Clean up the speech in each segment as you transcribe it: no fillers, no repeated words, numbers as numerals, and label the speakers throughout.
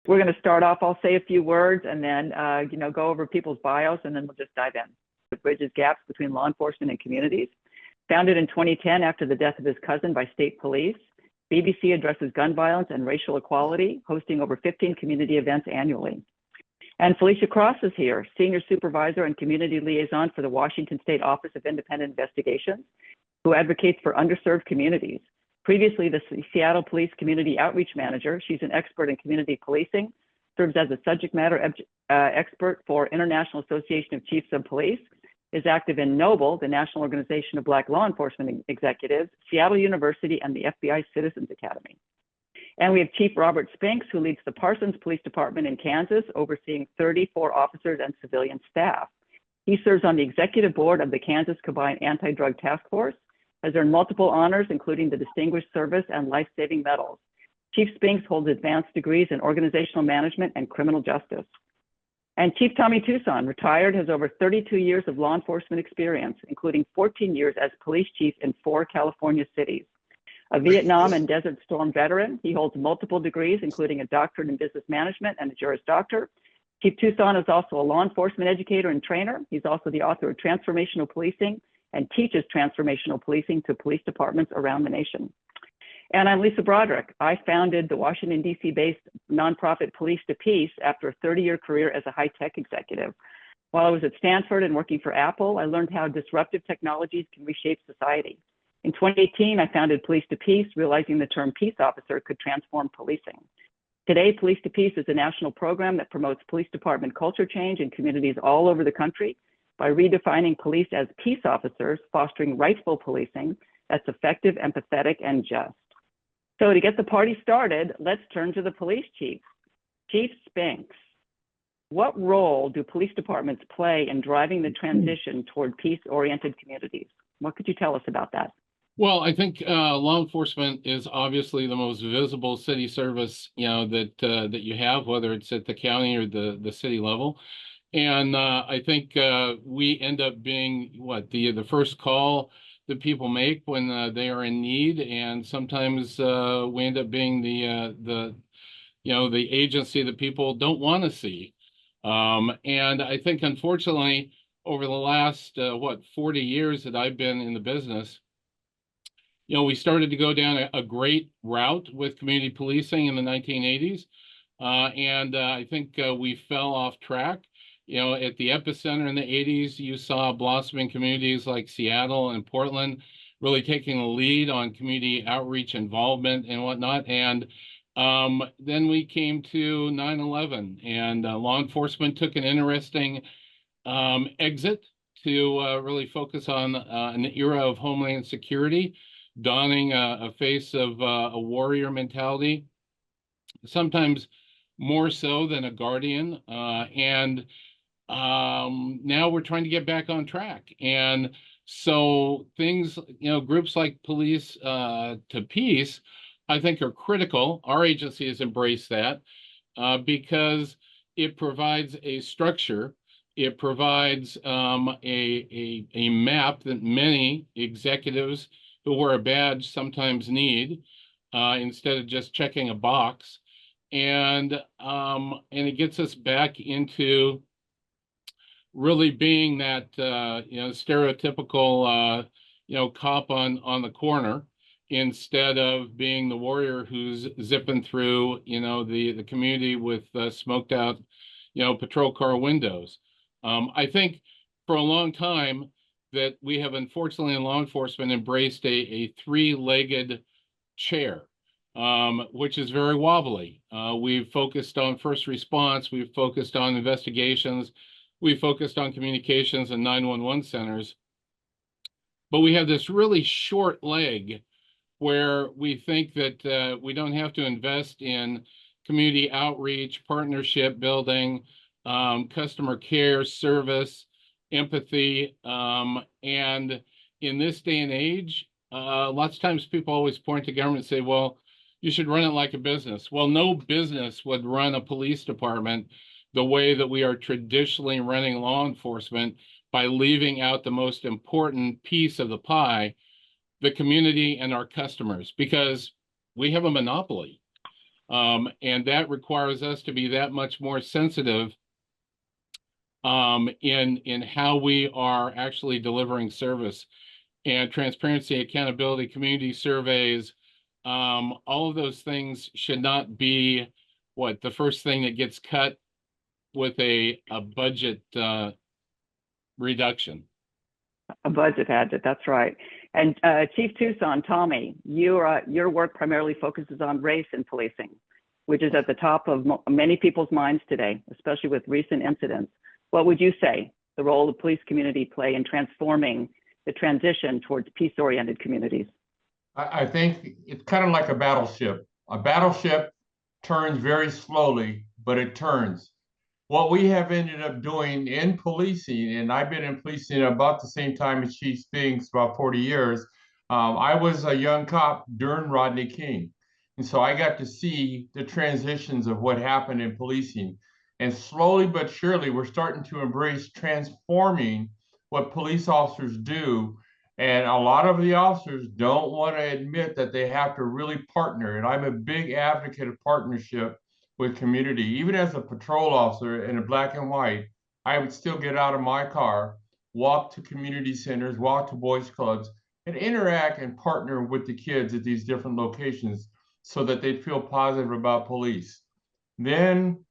Speaker 1: We're going to start off, I'll say a few words and then, go over people's bios, and then we'll just dive in. It bridges gaps between law enforcement and communities. Founded in 2010 after the death of his cousin by state police, BBC addresses gun violence and racial equality, hosting over 15 community events annually. And Felicia Cross is here, Senior Supervisor and Community Liaison for the Washington State Office of Independent Investigations, who advocates for underserved communities. Previously the Seattle Police Community Outreach Manager, she's an expert in community policing, serves as a subject matter expert for International Association of Chiefs of Police, is active in NOBLE, the National Organization of Black Law Enforcement Executives, Seattle University, and the FBI Citizens Academy. And we have Chief Robert Spinks, who leads the Parsons Police Department in Kansas, overseeing 34 officers and civilian staff. He serves on the executive board of the Kansas Combined Anti-Drug Task Force, has earned multiple honors, including the Distinguished Service and Life-Saving Medals. Chief Spinks holds advanced degrees in organizational management and criminal justice. And Chief Tommy Tucson, retired, has over 32 years of law enforcement experience, including 14 years as police chief in 4 California cities. A Vietnam and Desert Storm veteran, he holds multiple degrees, including a doctorate in business management and a Juris Doctor. Chief Tucson is also a law enforcement educator and trainer. He's also the author of Transformational Policing and teaches transformational policing to police departments around the nation. And I'm Lisa Broderick. I founded the Washington, D.C.-based nonprofit Police to Peace after a 30-year career as a high-tech executive. While I was at Stanford and working for Apple, I learned how disruptive technologies can reshape society. In 2018, I founded Police to Peace, realizing the term peace officer could transform policing. Today, Police to Peace is a national program that promotes police department culture change in communities all over the country by redefining police as peace officers, fostering rightful policing that's effective, empathetic, and just. So to get the party started, let's turn to the police chief. Chief Spinks, what role do police departments play in driving the transition toward peace-oriented communities? What could you tell us about that?
Speaker 2: Well, I think law enforcement is obviously the most visible city service, that you have, whether it's at the county or the city level. And I think we end up being the first call that people make when they are in need, and sometimes we end up being the agency that people don't want to see. And I think, unfortunately, over the last 40 years that I've been in the business, we started to go down a great route with community policing in the 1980s, and I think we fell off track. At the epicenter in the 80s, you saw blossoming communities like Seattle and Portland really taking the lead on community outreach involvement and whatnot. And then we came to 9/11, and law enforcement took an interesting exit to really focus on an era of homeland security, donning a face of a warrior mentality, sometimes more so than a guardian. And now we're trying to get back on track. And so things, groups like Police to Peace, I think are critical. Our agency has embraced that because it provides a structure. It provides a map that many executives who wear a badge sometimes need instead of just checking a box. And it gets us back into really being that stereotypical cop on the corner, instead of being the warrior who's zipping through the community with smoked out patrol car windows. I think for a long time that we have, unfortunately, in law enforcement embraced a three-legged chair, which is very wobbly. We've focused on first response, we've focused on investigations, we focused on communications and 911 centers, but we have this really short leg where we think that we don't have to invest in community outreach, partnership building, customer care, service, empathy. And in this day and age, lots of times people always point to government and say, well, you should run it like a business. Well, no business would run a police department the way that we are traditionally running law enforcement, by leaving out the most important piece of the pie, the community and our customers, because we have a monopoly. And that requires us to be that much more sensitive in how we are actually delivering service. And transparency, accountability, community surveys, all of those things should not be the first thing that gets cut with a budget reduction.
Speaker 1: A budget hadget, that's right. And Chief Tucson, Tommy, your work primarily focuses on race in policing, which is at the top of many people's minds today, especially with recent incidents. What would you say the role the police community play in transforming the transition towards peace-oriented communities?
Speaker 3: I think it's kind of like a battleship. A battleship turns very slowly, but it turns. What we have ended up doing in policing, and I've been in policing about the same time as Chief Spinks, about 40 years. I was a young cop during Rodney King. And so I got to see the transitions of what happened in policing. And slowly but surely, we're starting to embrace transforming what police officers do. And a lot of the officers don't want to admit that they have to really partner. And I'm a big advocate of partnership with community. Even as a patrol officer in a black and white, I would still get out of my car, walk to community centers, walk to boys clubs, and interact and partner with the kids at these different locations so that they'd feel positive about police. Then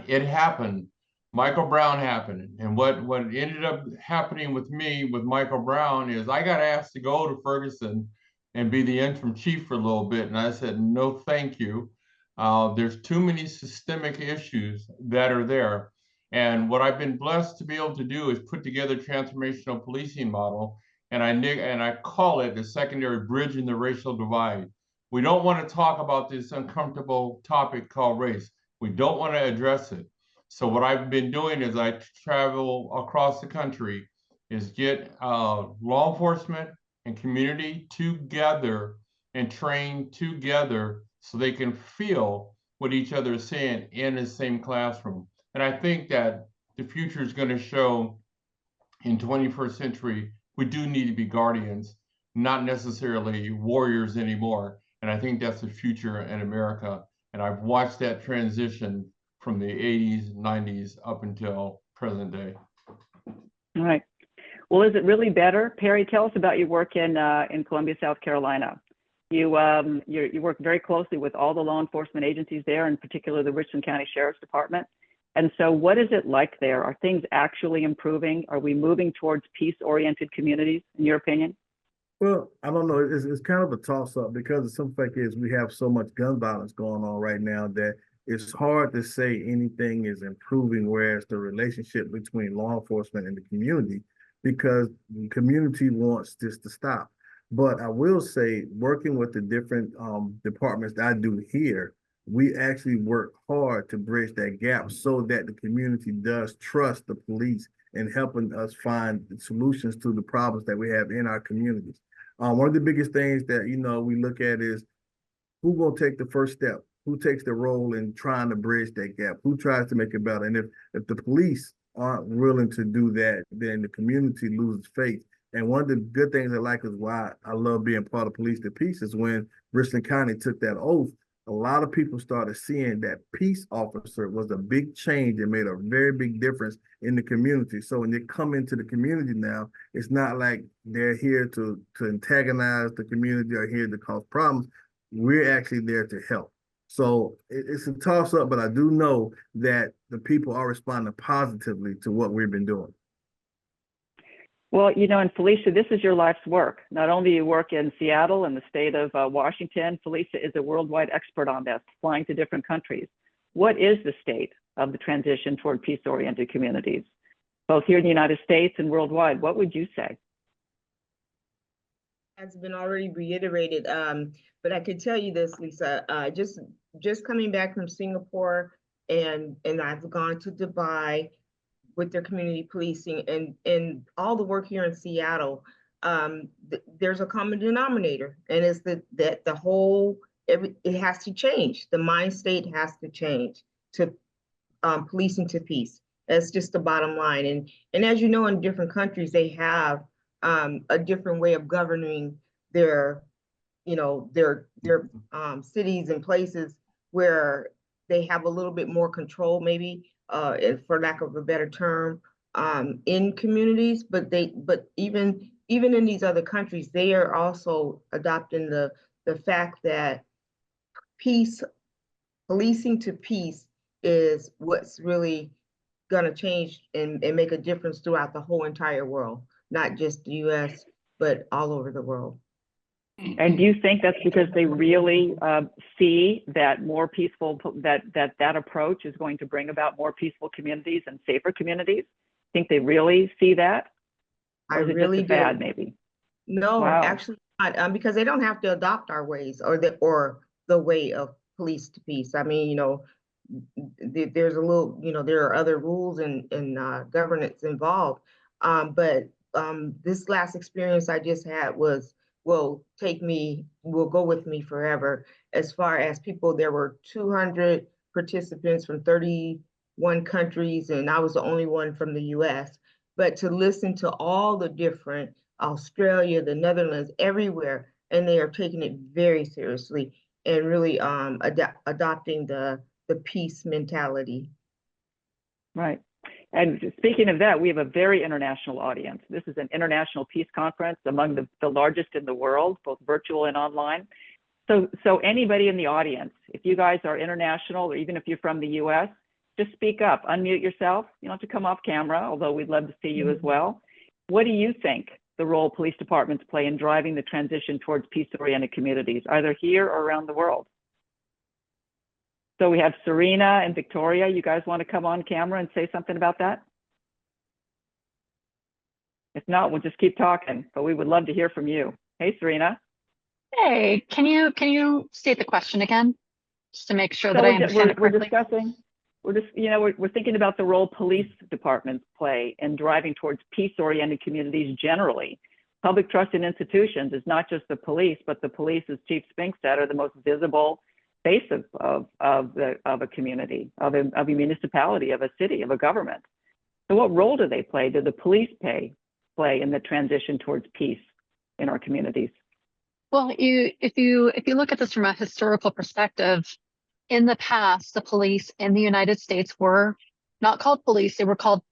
Speaker 3: it happened. Michael Brown happened. And what ended up happening with me with Michael Brown is I got asked to go to Ferguson and be the interim chief for a little bit. And I said, no, thank you. There's too many systemic issues that are there. And what I've been blessed to be able to do is put together a transformational policing model. And I call it the secondary bridging the racial divide. We don't want to talk about this uncomfortable topic called race. We don't want to address it. So what I've been doing is I travel across the country is get law enforcement and community together and train together so they can feel what each other is saying in the same classroom. And I think that the future is going to show in 21st century, we do need to be guardians, not necessarily warriors anymore. And I think that's the future in America. And I've watched that transition from the 80s, 90s up until present day.
Speaker 1: All right. Well, is it really better? Perry, tell us about your work in Columbia, South Carolina. You work very closely with all the law enforcement agencies there, in particular the Richland County Sheriff's Department. And so what is it like there? Are things actually improving? Are we moving towards peace-oriented communities, in your opinion?
Speaker 4: Well, I don't know. It's kind of a toss-up because the simple fact is we have so much gun violence going on right now that it's hard to say anything is improving, whereas the relationship between law enforcement and the community, because the community wants this to stop. But I will say, working with the different departments that I do here, we actually work hard to bridge that gap so that the community does trust the police in helping us find solutions to the problems that we have in our communities. One of the biggest things that, we look at is who will take the first step, who takes the role in trying to bridge that gap, who tries to make it better. And if the police aren't willing to do that, then the community loses faith. And one of the good things I like is why I love being part of Police to Peace is when Richland County took that oath, a lot of people started seeing that peace officer was a big change and made a very big difference in the community. So when they come into the community now, it's not like they're here to antagonize the community or here to cause problems. We're actually there to help. So it's a toss up, but I do know that the people are responding positively to what we've been doing.
Speaker 1: Well, and Felicia, this is your life's work. Not only do you work in Seattle and the state of Washington, Felicia is a worldwide expert on this, flying to different countries. What is the state of the transition toward peace-oriented communities, both here in the United States and worldwide? What would you say?
Speaker 5: Has been already reiterated, but I could tell you this, Lisa, just coming back from Singapore and I've gone to Dubai with their community policing and all the work here in Seattle, there's a common denominator, and it's that the whole, it has to change. The mind state has to change to policing to peace. That's just the bottom line. And as you know, in different countries, they have a different way of governing their cities and places where they have a little bit more control, maybe, for lack of a better term, in communities, but even in these other countries, they are also adopting the fact that peace, policing to peace is what's really gonna change and make a difference throughout the whole entire world, not just the US, but all over the world.
Speaker 1: And do you think that's because they really see that more peaceful, that approach is going to bring about more peaceful communities and safer communities? Think they really see that? Or is it
Speaker 5: really
Speaker 1: just a fad,
Speaker 5: do.
Speaker 1: maybe?
Speaker 5: No,
Speaker 1: Wow.
Speaker 5: actually not, because they don't have to adopt our ways or the way of police to peace. I mean, you know, there's a little, you know, there are other rules and governance involved. But this last experience I just had will go with me forever. As far as people, there were 200 participants from 31 countries, and I was the only one from the US. But to listen to all the different Australia, the Netherlands, everywhere, and they are taking it very seriously and really adopting the peace mentality.
Speaker 1: Right. And speaking of that, we have a very international audience. This is an international peace conference among the largest in the world, both virtual and online. So anybody in the audience, if you guys are international, or even if you're from the US, just speak up, unmute yourself. You don't have to come off camera, although we'd love to see you as well. What do you think the role police departments play in driving the transition towards peace-oriented communities, either here or around the world? So we have Serena and Victoria. You guys want to come on camera and say something about that? If not, we'll just keep talking, but we would love to hear from you. Hey, Serena.
Speaker 6: Hey, can you state the question again, just to make sure that I understand it correctly?
Speaker 1: We're thinking about the role police departments play in driving towards peace-oriented communities generally. Public trust in institutions is not just the police, but the police, as Chief Spink said, are the most visible face of a community, of a municipality, of a city, of a government. So what role do they play? Do the police play in the transition towards peace in our communities?
Speaker 6: Well, if you look at this from a historical perspective, in the past, the police in the United States were not called police; they were called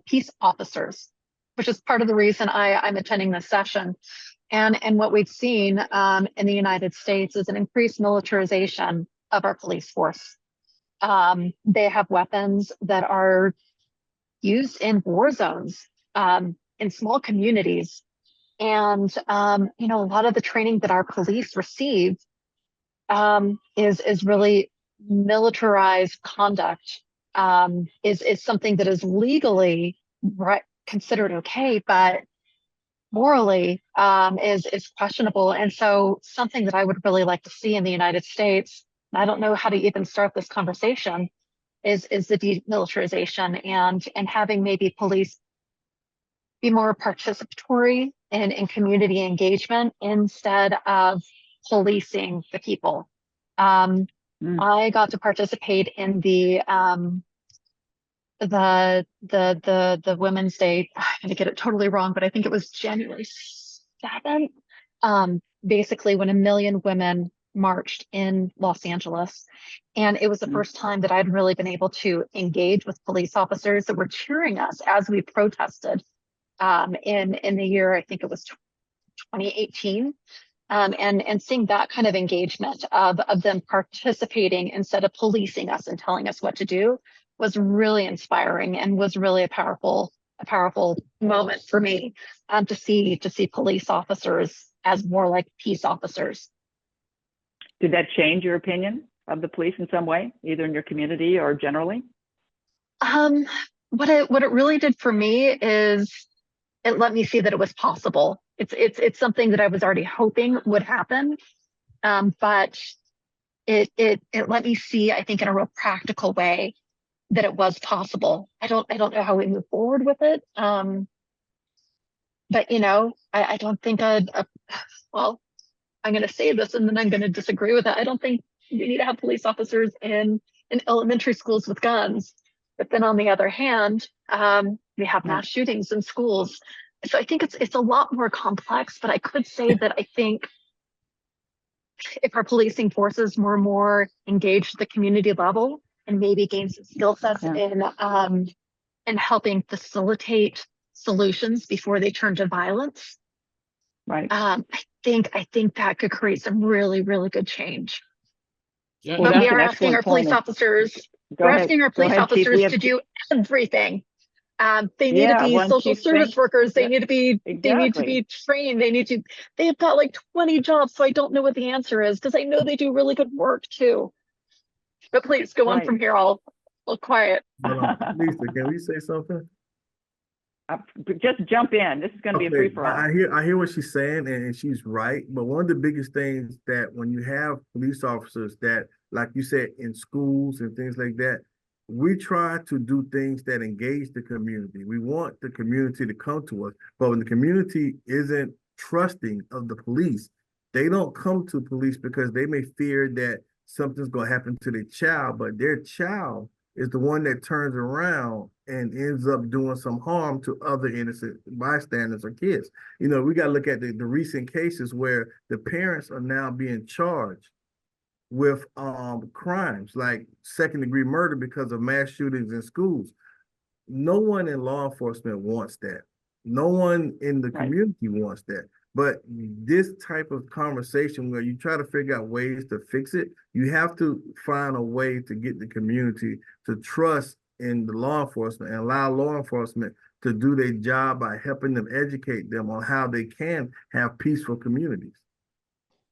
Speaker 6: peace officers, which is part of the reason I'm attending this session. And what we've seen in the United States is an increased militarization of our police force. They have weapons that are used in war zones, in small communities. And, a lot of the training that our police receive is really militarized conduct, is something that is legally considered okay, but morally is questionable. And so something that I would really like to see in the United States, and I don't know how to even start this conversation, is the demilitarization and having maybe police be more participatory in community engagement instead of policing the people. I got to participate in the Women's Day. I'm going to get it totally wrong, but I think it was January 7th. Basically, when 1 million women marched in Los Angeles, and it was the first time that I'd really been able to engage with police officers that were cheering us as we protested. In the year, I think it was 2018. And seeing that kind of engagement of them participating instead of policing us and telling us what to do was really inspiring and was really a powerful moment for me to see police officers as more like peace officers.
Speaker 1: Did that change your opinion of the police in some way, either in your community or generally?
Speaker 6: What it really did for me is it let me see that it was possible. It's something that I was already hoping would happen, but it let me see, I think, in a real practical way that it was possible. I don't know how we move forward with it, but I don't think well, I'm going to say this and then I'm going to disagree with it. I don't think you need to have police officers in elementary schools with guns. But then on the other hand, we have mass shootings in schools. So I think it's a lot more complex, but I could say that I think if our policing forces were more engaged at the community level and maybe gain some skill sets in helping facilitate solutions before they turn to violence.
Speaker 1: Right.
Speaker 6: I think that could create some really, really good change.
Speaker 2: Yeah,
Speaker 1: Well,
Speaker 6: But we
Speaker 1: that's
Speaker 6: are
Speaker 1: an
Speaker 6: asking our
Speaker 1: excellent
Speaker 6: police
Speaker 1: point.
Speaker 6: officers,
Speaker 1: Go
Speaker 6: we're
Speaker 1: ahead.
Speaker 6: asking our
Speaker 1: Go
Speaker 6: police
Speaker 1: ahead, Chief. We
Speaker 6: officers
Speaker 1: have
Speaker 6: to do everything. They need to
Speaker 1: Yeah,
Speaker 6: be
Speaker 1: well, and
Speaker 6: social
Speaker 1: Chief
Speaker 6: service
Speaker 1: Spink,
Speaker 6: workers. They
Speaker 2: Yeah,
Speaker 6: need to be
Speaker 1: exactly.
Speaker 6: trained. They've got like 20 jobs. So I don't know what the answer is because I know they do really good work too. But please go on
Speaker 1: Right.
Speaker 6: from here. I'll quiet.
Speaker 4: Hold on. Lisa, can we say something?
Speaker 1: Just jump in. This is going to be a free
Speaker 4: Okay,
Speaker 1: for all.
Speaker 4: I hear what she's saying, and she's right. But one of the biggest things that when you have police officers that, like you said, in schools and things like that, we try to do things that engage the community. We want the community to come to us, but when the community isn't trusting of the police, they don't come to police because they may fear that something's going to happen to their child, but their child is the one that turns around and ends up doing some harm to other innocent bystanders or kids. You know, we got to look at the recent cases where the parents are now being charged with crimes like second-degree murder because of mass shootings in schools. No one in law enforcement wants that. No one in the
Speaker 1: Right.
Speaker 4: community wants that. But this type of conversation where you try to figure out ways to fix it, you have to find a way to get the community to trust in the law enforcement and allow law enforcement to do their job by helping them educate them on how they can have peaceful communities.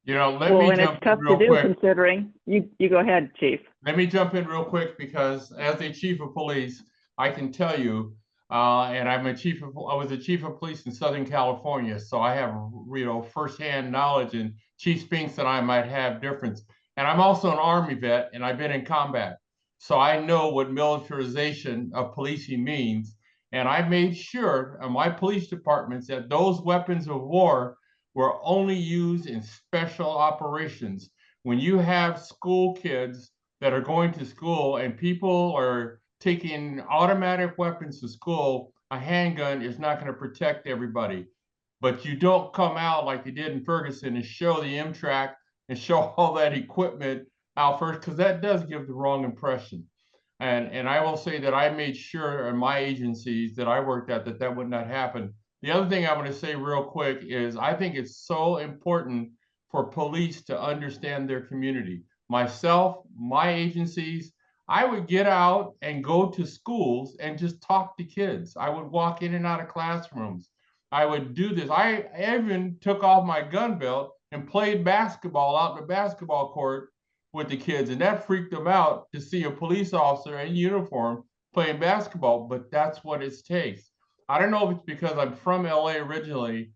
Speaker 3: You know, let
Speaker 1: Well,
Speaker 3: me
Speaker 1: and it's
Speaker 3: jump in
Speaker 1: tough to
Speaker 3: real
Speaker 1: do
Speaker 3: quick.
Speaker 1: considering you go ahead, Chief.
Speaker 3: Let me jump in real quick because as a chief of police, I can tell you, and I was a chief of police in Southern California, so I have, you know, firsthand knowledge, and Chief Spinks and I might have difference. And I'm also an Army vet, and I've been in combat. So I know what militarization of policing means. And I made sure in my police departments that those weapons of war were only used in special operations. When you have school kids that are going to school and people are taking automatic weapons to school, a handgun is not going to protect everybody. But you don't come out like they did in Ferguson and show the M-track and show all that equipment out first, because that does give the wrong impression. And I will say that I made sure in my agencies that I worked at that would not happen. The other thing I want to say real quick is I think it's so important for police to understand their community. Myself, my agencies, I would get out and go to schools and just talk to kids. I would walk in and out of classrooms. I would do this. I even took off my gun belt and played basketball out in the basketball court with the kids, and that freaked them out to see a police officer in uniform playing basketball, but that's what it takes. I don't know if it's because I'm from LA originally.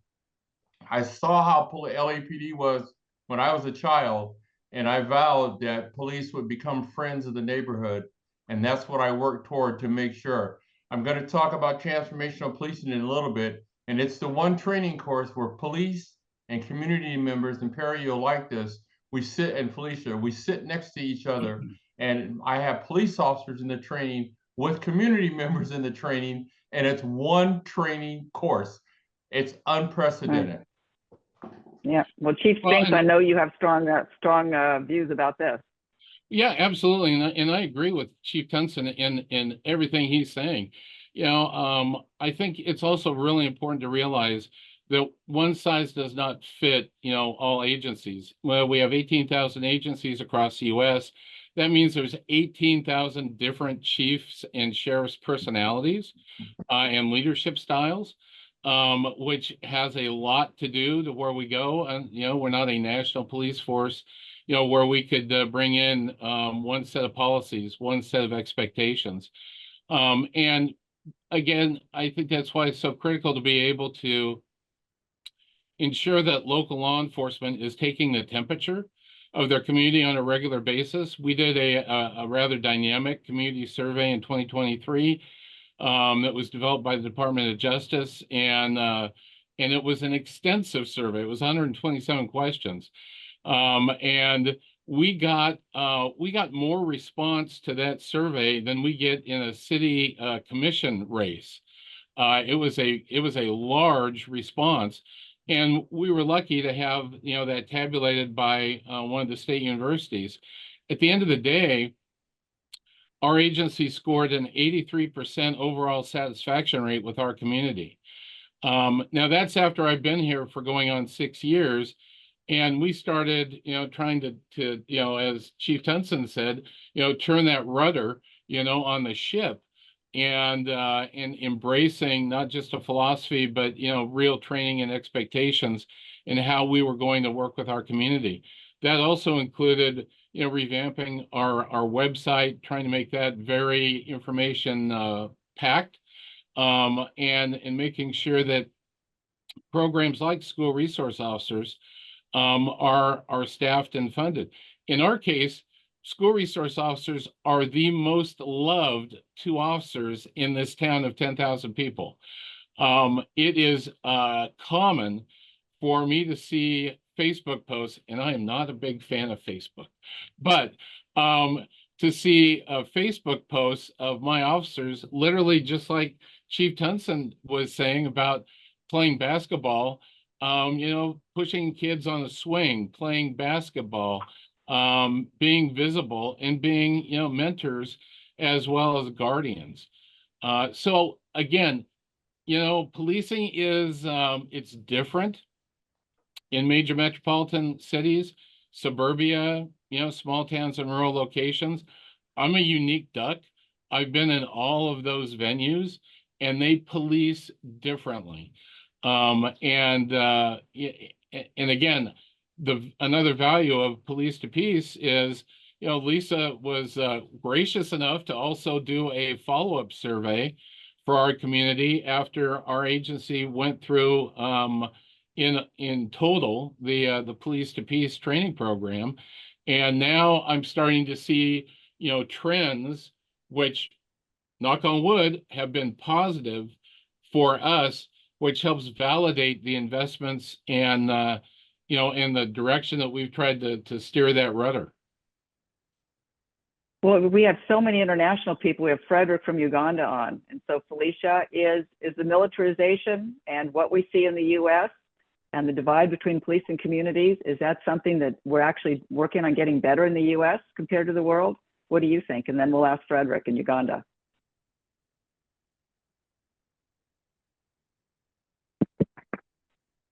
Speaker 3: I saw how LAPD was when I was a child, and I vowed that police would become friends of the neighborhood, and that's what I worked toward to make sure. I'm going to talk about transformational policing in a little bit, and it's the one training course where police and community members, and Perry, you'll like this, we sit, and Felicia, we sit next to each other, and I have police officers in the training with community members in the training, and it's one training course. It's unprecedented.
Speaker 1: Right. Yeah. Well, Chief Spinks, I know you have strong views about this.
Speaker 2: Yeah, absolutely. And I agree with Chief Tunson in everything he's saying. You know, I think it's also really important to realize that one size does not fit, you know, all agencies. Well, we have 18,000 agencies across the US. That means there's 18,000 different chiefs and sheriffs personalities and leadership styles, which has a lot to do to where we go. And, you know, we're not a national police force, you know, where we could bring in one set of policies, one set of expectations. And again, I think that's why it's so critical to be able to ensure that local law enforcement is taking the temperature of their community on a regular basis. We did a rather dynamic community survey in 2023 that was developed by the Department of Justice, and it was an extensive survey. It was 127 questions, and we got more response to that survey than we get in a city commission race. It was a large response, And we were lucky to have, that tabulated by one of the state universities. At the end of the day, our agency scored an 83% overall satisfaction rate with our community. Now that's after I've been here for going on 6 years. And we started, trying to, as Chief Tunson said, turn that rudder, on the ship and embracing not just a philosophy, but, real training and expectations in how we were going to work with our community. That also included, revamping our website, trying to make that very information packed, and making sure that programs like school resource officers are staffed and funded. In our case, school resource officers are the most loved 2 officers in this town of 10,000 people. It is common for me to see Facebook posts, and I am not a big fan of Facebook, but to see Facebook posts of my officers, literally just like Chief Tunson was saying about playing basketball, pushing kids on a swing, playing basketball, being visible and being, mentors as well as guardians. So again, policing is, it's different in major metropolitan cities, suburbia, small towns and rural locations. I'm a unique duck. I've been in all of those venues and they police differently. And again, another value of Police to Peace is, Lisa was gracious enough to also do a follow-up survey for our community after our agency went through in total the Police to Peace training program. And now I'm starting to see, trends which, knock on wood, have been positive for us, which helps validate the investments and in the direction that we've tried to steer that rudder.
Speaker 1: Well, we have so many international people. We have Frederick from Uganda on. And so Felicia, is the militarization and what we see in the US and the divide between police and communities, is that something that we're actually working on getting better in the US compared to the world? What do you think? And then we'll ask Frederick in Uganda.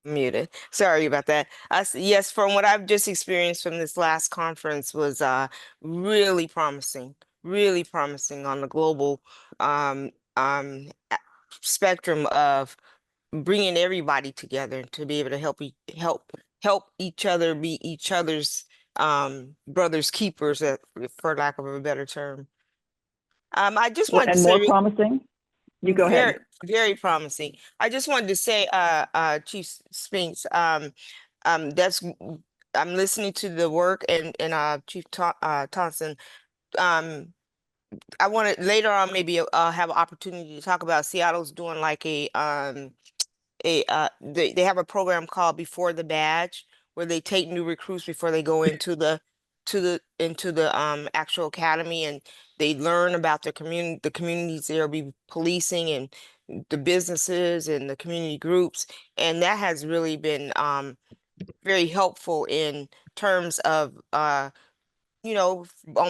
Speaker 7: Muted. Sorry about that. Yes, from what I've just experienced from this last conference was really promising on the global spectrum of bringing everybody together to be able to help each other be each other's brothers keepers, for lack of a better term. I just wanted to
Speaker 1: more
Speaker 7: say
Speaker 1: promising. You go ahead.
Speaker 7: Very promising. I just wanted to say, Chief Spinks, I'm listening to the work and Chief Thompson. I wanted later on maybe have an opportunity to talk about Seattle's doing like they have a program called Before the Badge, where they take new recruits before they go into the actual academy, and they learn about the communities they'll be policing, and the businesses and the community groups. And that has really been very helpful in terms of on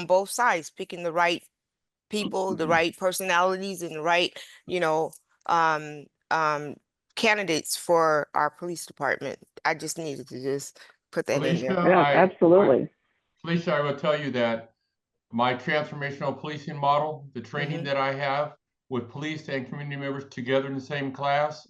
Speaker 7: both sides, picking the right people, the right personalities, and the right candidates for our police department. I just needed to just put that in there.
Speaker 1: Yeah, absolutely.
Speaker 3: Felicia, I will tell you that my transformational policing model, the training that I have with police and community members together in the same class,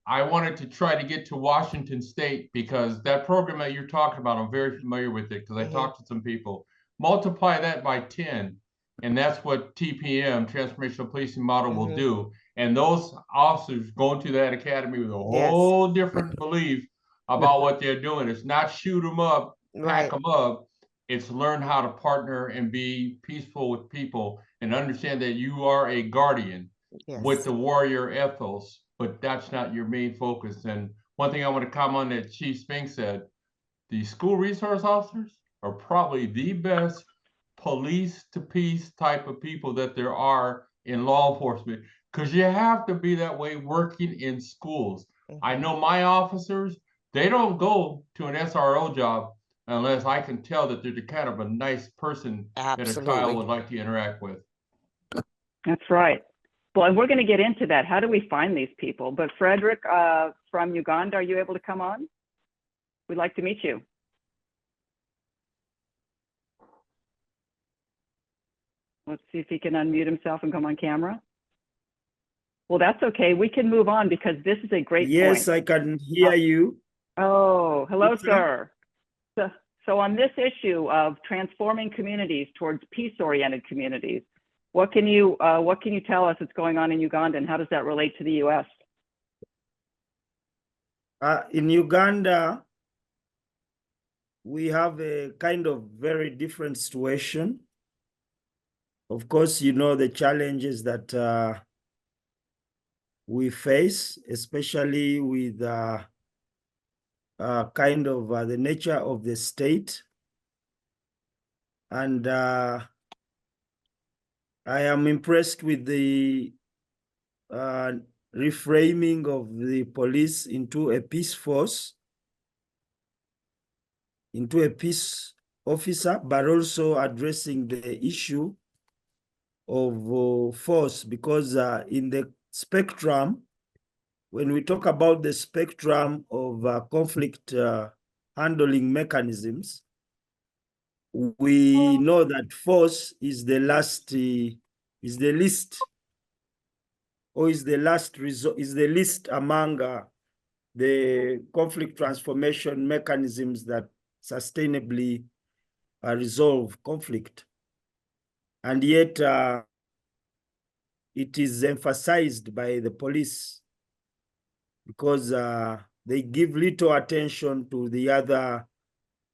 Speaker 3: I wanted to try to get to Washington State, because that program that you're talking about, I'm very familiar with it because I talked to some people. Multiply that by 10, and that's what TPM, Transformational Policing Model, will do. And those officers go into that academy with a whole different belief about what they're doing. It's not shoot them up, pack them up. It's learn how to partner and be peaceful with people and understand that you are a guardian with the warrior ethos, but that's not your main focus. And one thing I want to comment on that Chief Spinks said, the school resource officers are probably the best police to peace type of people that there are in law enforcement, because you have to be that way working in schools. I know my officers, they don't go to an SRO job unless I can tell that they're the kind of a nice person that a child
Speaker 7: Absolutely.
Speaker 3: would like to interact with.
Speaker 1: That's right. Well, and we're going to get into that. How do we find these people? But Frederick from Uganda, are you able to come on? We'd like to meet you. Let's see if he can unmute himself and come on camera. Well, that's okay. We can move on because this is a great
Speaker 8: Yes,
Speaker 1: point.
Speaker 8: I can hear you.
Speaker 1: Oh, hello,
Speaker 8: Yes,
Speaker 1: sir. So on this issue of transforming communities towards peace-oriented communities, what can you tell us that's going on in Uganda, and how does that relate to the U.S.?
Speaker 8: In Uganda, we have a kind of very different situation. Of course, you know the challenges that we face, especially with kind of the nature of the state. And I am impressed with the reframing of the police into a peace force, into a peace officer, but also addressing the issue of force, because in the spectrum, when we talk about the spectrum of conflict handling mechanisms, we know that force is the last, is the least, or is the last resort, is the least among the conflict transformation mechanisms that sustainably resolve conflict. And yet it is emphasized by the police because they give little attention to the other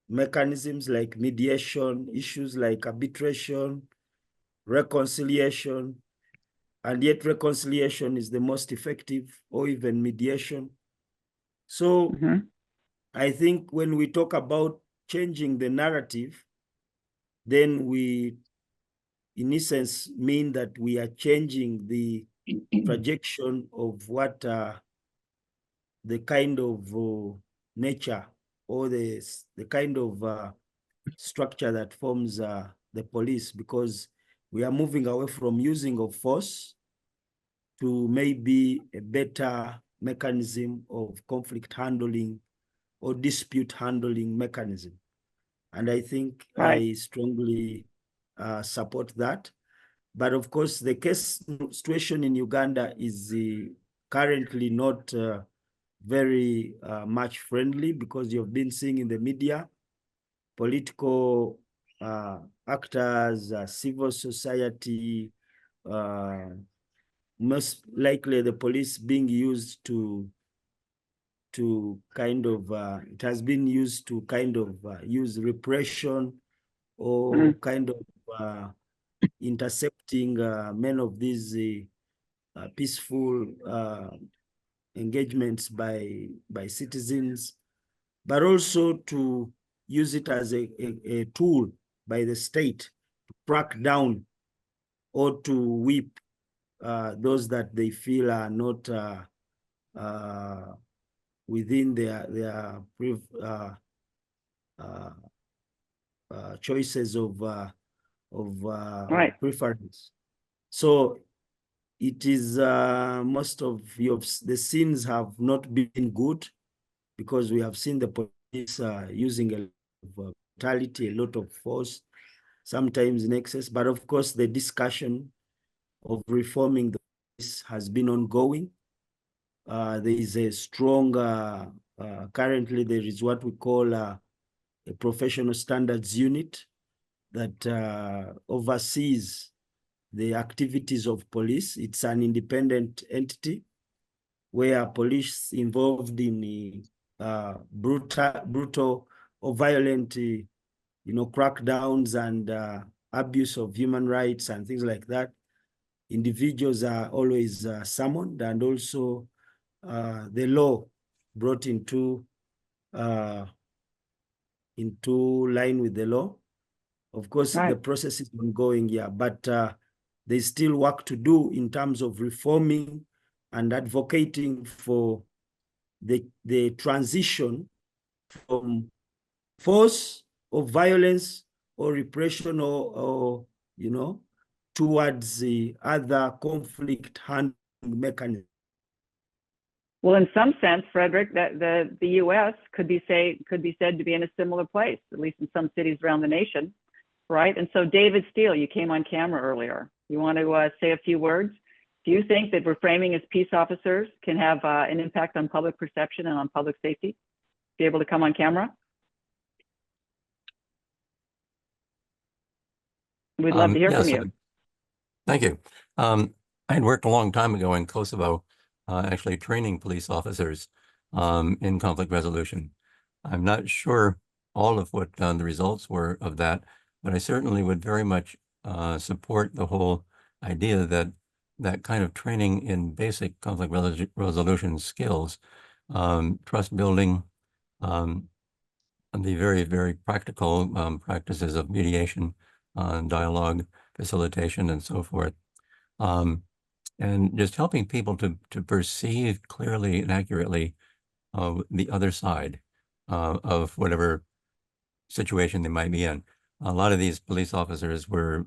Speaker 8: mechanisms like mediation, issues like arbitration, reconciliation, and yet reconciliation is the most effective, or even mediation. So I think when we talk about changing the narrative, then we, in essence, mean that we are changing the projection of what the kind of nature or the kind of structure that forms the police, because we are moving away from using of force to maybe a better mechanism of conflict handling or dispute handling mechanism. And I think I strongly support that. But of course, the case situation in Uganda is currently not very much friendly, because you've been seeing in the media political actors, civil society, most likely the police being used to kind of, it has been used to kind of use repression or kind of intercepting many of these peaceful engagements by citizens, but also to use it as a tool by the state to crack down or to whip those that they feel are not within their choices of preference. So it is most of the scenes have not been good, because we have seen the police using a lot of brutality, a lot of force, sometimes in excess. But of course, the discussion of reforming the police has been ongoing. There is a strong, currently there is what we call a professional standards unit that oversees the activities of police. It's an independent entity where police involved in brutal or violent, crackdowns and abuse of human rights and things like that. Individuals are always summoned, and also the law brought into line with the law. Of course, the process is ongoing, but there's still work to do in terms of reforming and advocating for the transition from force or violence or repression or towards the other conflict handling mechanism.
Speaker 1: Well, in some sense, Frederick, that the U.S. could be said to be in a similar place, at least in some cities around the nation, right? And so, David Steele, you came on camera earlier. You want to say a few words? Do you think that reframing as peace officers can have an impact on public perception and on public safety? Be able to come on camera? We'd love to hear from you.
Speaker 9: Thank you. I had worked a long time ago in Kosovo, actually training police officers in conflict resolution. I'm not sure all of what the results were of that, but I certainly would very much support the whole idea that that kind of training in basic conflict resolution skills, trust building, and the very, very practical practices of mediation, dialogue, facilitation, and so forth. And just helping people to perceive clearly and accurately the other side of whatever situation they might be in. A lot of these police officers were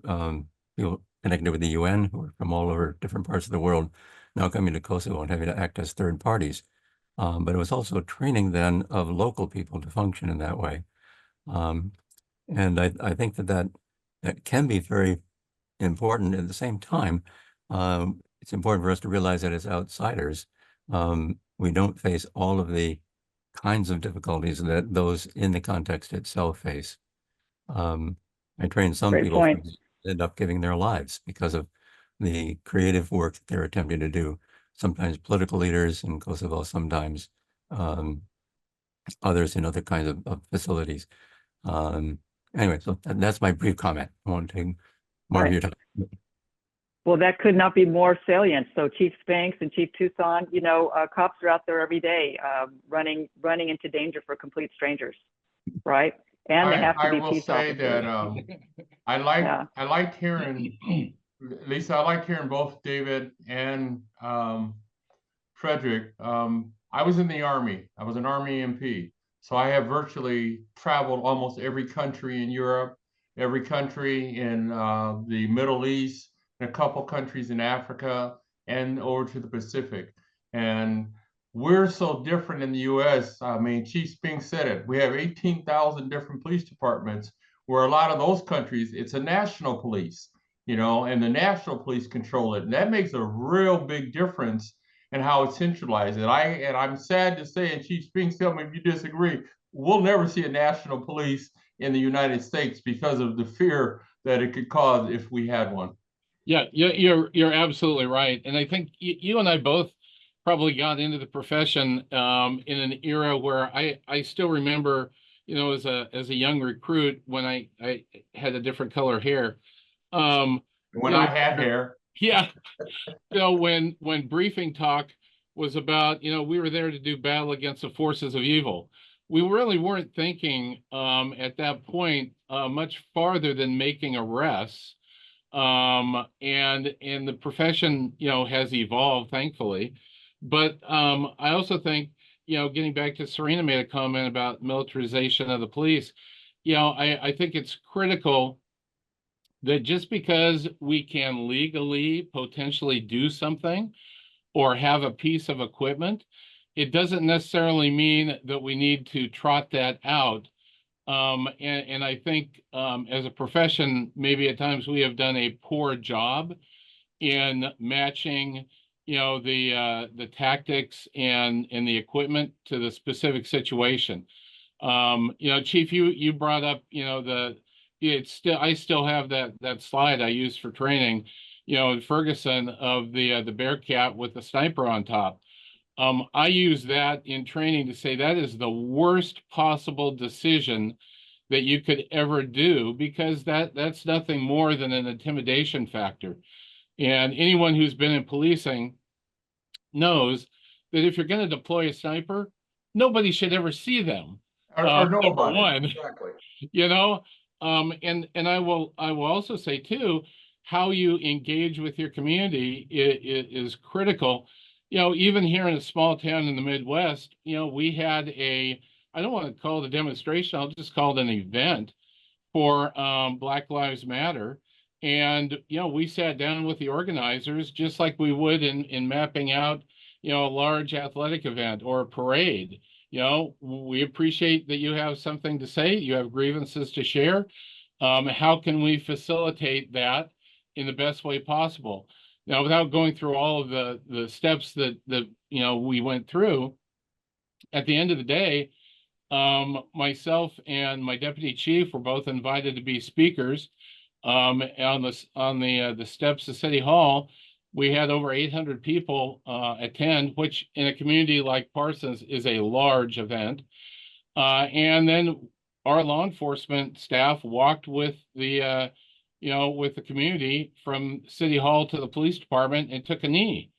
Speaker 9: people connected with the UN, who were from all over different parts of the world, now coming to Kosovo and having to act as third parties. But it was also training then of local people to function in that way. And I think that can be very important. At the same time, it's important for us to realize that as outsiders, we don't face all of the kinds of difficulties that those in the context itself face. I train some
Speaker 1: Great
Speaker 9: people
Speaker 1: point.
Speaker 9: who end up giving their lives because of the creative work that they're attempting to do. Sometimes political leaders in Kosovo, sometimes others in other kinds of facilities. Anyway, so that's my brief comment. I won't take more of your time.
Speaker 1: Well, that could not be more salient. So Chief Spinks and Chief Tucson, cops are out there every day running into danger for complete strangers, right? And they have to be peace officers.
Speaker 3: I liked hearing, Lisa, I liked hearing both David and Frederick. I was in the Army. I was an Army MP. So I have virtually traveled almost every country in Europe, every country in the Middle East, and a couple countries in Africa, and over to the Pacific. And we're so different in the US. I mean, Chief Spinks said it. We have 18,000 different police departments, where a lot of those countries, it's a national police, and the national police control it. And that makes a real big difference in how it's centralized. And I'm sad to say, and Chief Spinks, tell me if you disagree, we'll never see a national police in the United States because of the fear that it could cause if we had one.
Speaker 2: Yeah, you're absolutely right. And I think you and I both probably got into the profession in an era where I still remember, as a young recruit when I had a different color hair.
Speaker 3: When I had hair.
Speaker 2: Yeah. When briefing talk was about, we were there to do battle against the forces of evil. We really weren't thinking at that point much farther than making arrests. And the profession, has evolved, thankfully. But I also think, getting back to Serena made a comment about militarization of the police. I think it's critical that just because we can legally potentially do something or have a piece of equipment, it doesn't necessarily mean that we need to trot that out. And I think as a profession, maybe at times we have done a poor job in matching, the tactics and the equipment to the specific situation. Chief, you brought up, I still have that slide I used for training, in Ferguson of the Bearcat with the sniper on top. I use that in training to say that is the worst possible decision that you could ever do, because that's nothing more than an intimidation factor. And anyone who's been in policing knows that if you're going to deploy a sniper, nobody should ever see them.
Speaker 3: Or know
Speaker 2: number
Speaker 3: about
Speaker 2: one,
Speaker 3: it. Exactly.
Speaker 2: And I will also say too, how you engage with your community is critical. you know, even here in a small town in the Midwest, you know, we had I don't want to call it a demonstration, I'll just call it an event for Black Lives Matter. And, you know, we sat down with the organizers just like we would in mapping out, you know, a large athletic event or a parade. You know, we appreciate that you have something to say, you have grievances to share. How can we facilitate that in the best way possible? Now, without going through all of the steps that you know we went through, at the end of the day, myself and my deputy chief were both invited to be speakers on the steps of City Hall. We had over 800 people attend, which in a community like Parsons is a large event. And then our law enforcement staff walked with the you know, with the community from City Hall to the police department and took a knee.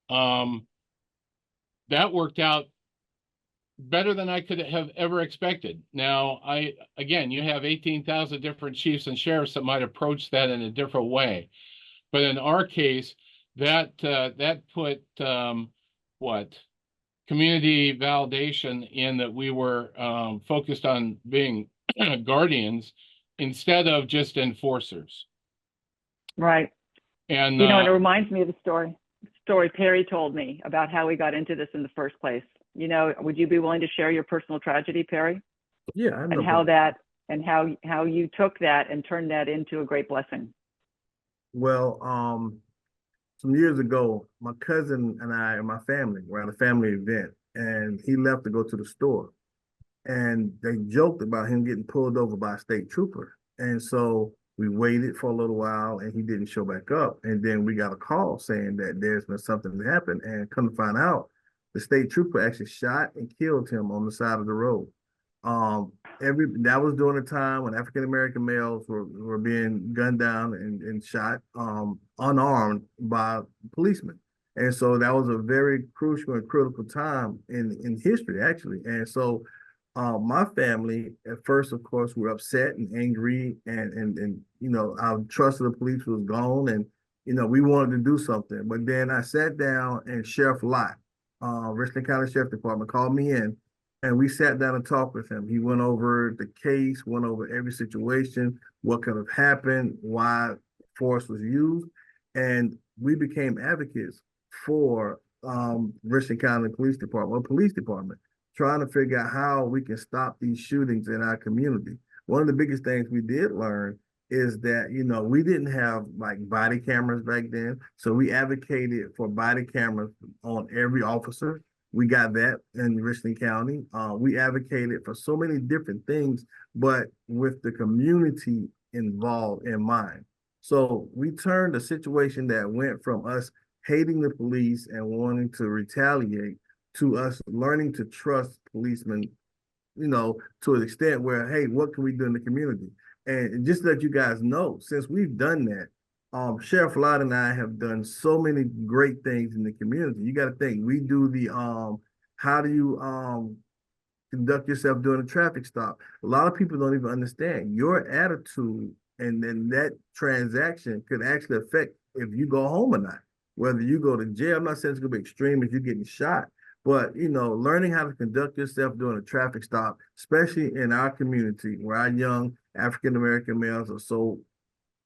Speaker 2: That worked out better than I could have ever expected. Now, again, you have 18,000 different chiefs and sheriffs that might approach that in a different way. But in our case, that put community validation in that we were focused on being guardians instead of just enforcers.
Speaker 1: Right.
Speaker 2: And
Speaker 1: you know, and it reminds me of the story Perry told me about how we got into this in the first place. You know, would you be willing to share your personal tragedy, Perry?
Speaker 4: Yeah, I know.
Speaker 1: And how you took that and turned that into a great blessing.
Speaker 4: Well, some years ago, my cousin and I and my family were at a family event, and he left to go to the store. And they joked about him getting pulled over by a state trooper. And so we waited for a little while, and he didn't show back up. And then we got a call saying that there's been something that happened. And come to find out, the state trooper actually shot and killed him on the side of the road. That was during a time when African American males were being gunned down and shot unarmed by policemen. And so that was a very crucial and critical time in history, actually. And so my family at first, of course, were upset and angry, and you know, our trust of the police was gone, and you know, we wanted to do something. But then I sat down, and Sheriff Lott, Richland County Sheriff Department, called me in, and we sat down and talked with him. He went over the case, went over every situation, what could have happened, why force was used, and we became advocates for Richland County Police Department, trying to figure out how we can stop these shootings in our community. One of the biggest things we did learn is that, you know, we didn't have like body cameras back then. So we advocated for body cameras on every officer. We got that in Richland County. We advocated for so many different things, but with the community involved in mind. So we turned a situation that went from us hating the police and wanting to retaliate to us learning to trust policemen, you know, to an extent where, hey, what can we do in the community? And just to let you guys know, since we've done that, Sheriff Lott and I have done so many great things in the community. You got to think, we do the how do you conduct yourself during a traffic stop? A lot of people don't even understand your attitude, and then that transaction could actually affect if you go home or not, whether you go to jail. I'm not saying it's gonna be extreme if you're getting shot, but you know, learning how to conduct yourself during a traffic stop, especially in our community where our young African American males are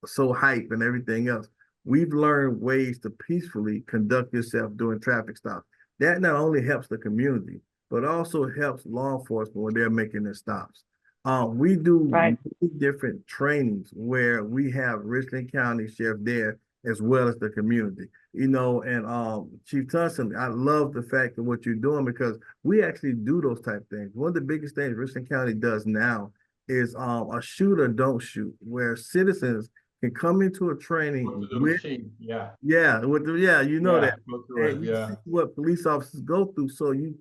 Speaker 4: so hype and everything else, we've learned ways to peacefully conduct yourself during traffic stops. That not only helps the community, but also helps law enforcement when they're making their stops. We do different trainings where we have Richland County Sheriff there as well as the community. You know, and Chief Tunson, I love the fact of what you're doing because we actually do those type of things. One of the biggest things Richland County does now is a shoot or don't shoot, where citizens can come into a training with, you know that, and you see what police officers go through. So you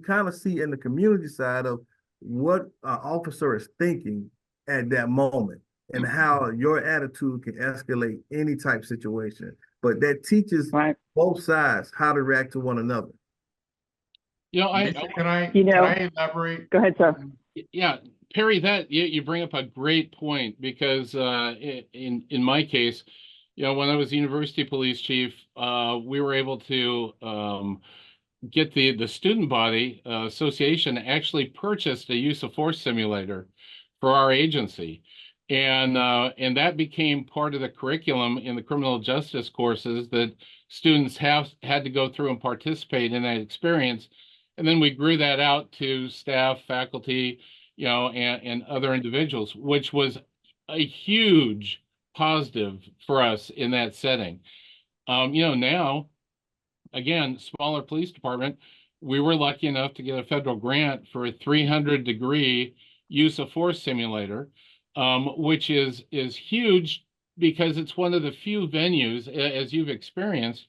Speaker 4: kind of see in the community side of what an officer is thinking at that moment and how your attitude can escalate any type situation. But that teaches both sides how to react to one another.
Speaker 2: You know,
Speaker 3: can I elaborate?
Speaker 1: Go ahead, sir.
Speaker 2: Yeah, Perry, that you bring up a great point because in my case, when I was university police chief, we were able to get the student body association actually purchased a use of force simulator for our agency. And that became part of the curriculum in the criminal justice courses that students had to go through and participate in that experience. And then we grew that out to staff, faculty, and other individuals, which was a huge positive for us in that setting. Now, again, smaller police department, we were lucky enough to get a federal grant for a 300-degree use of force simulator, which is huge because it's one of the few venues, as you've experienced,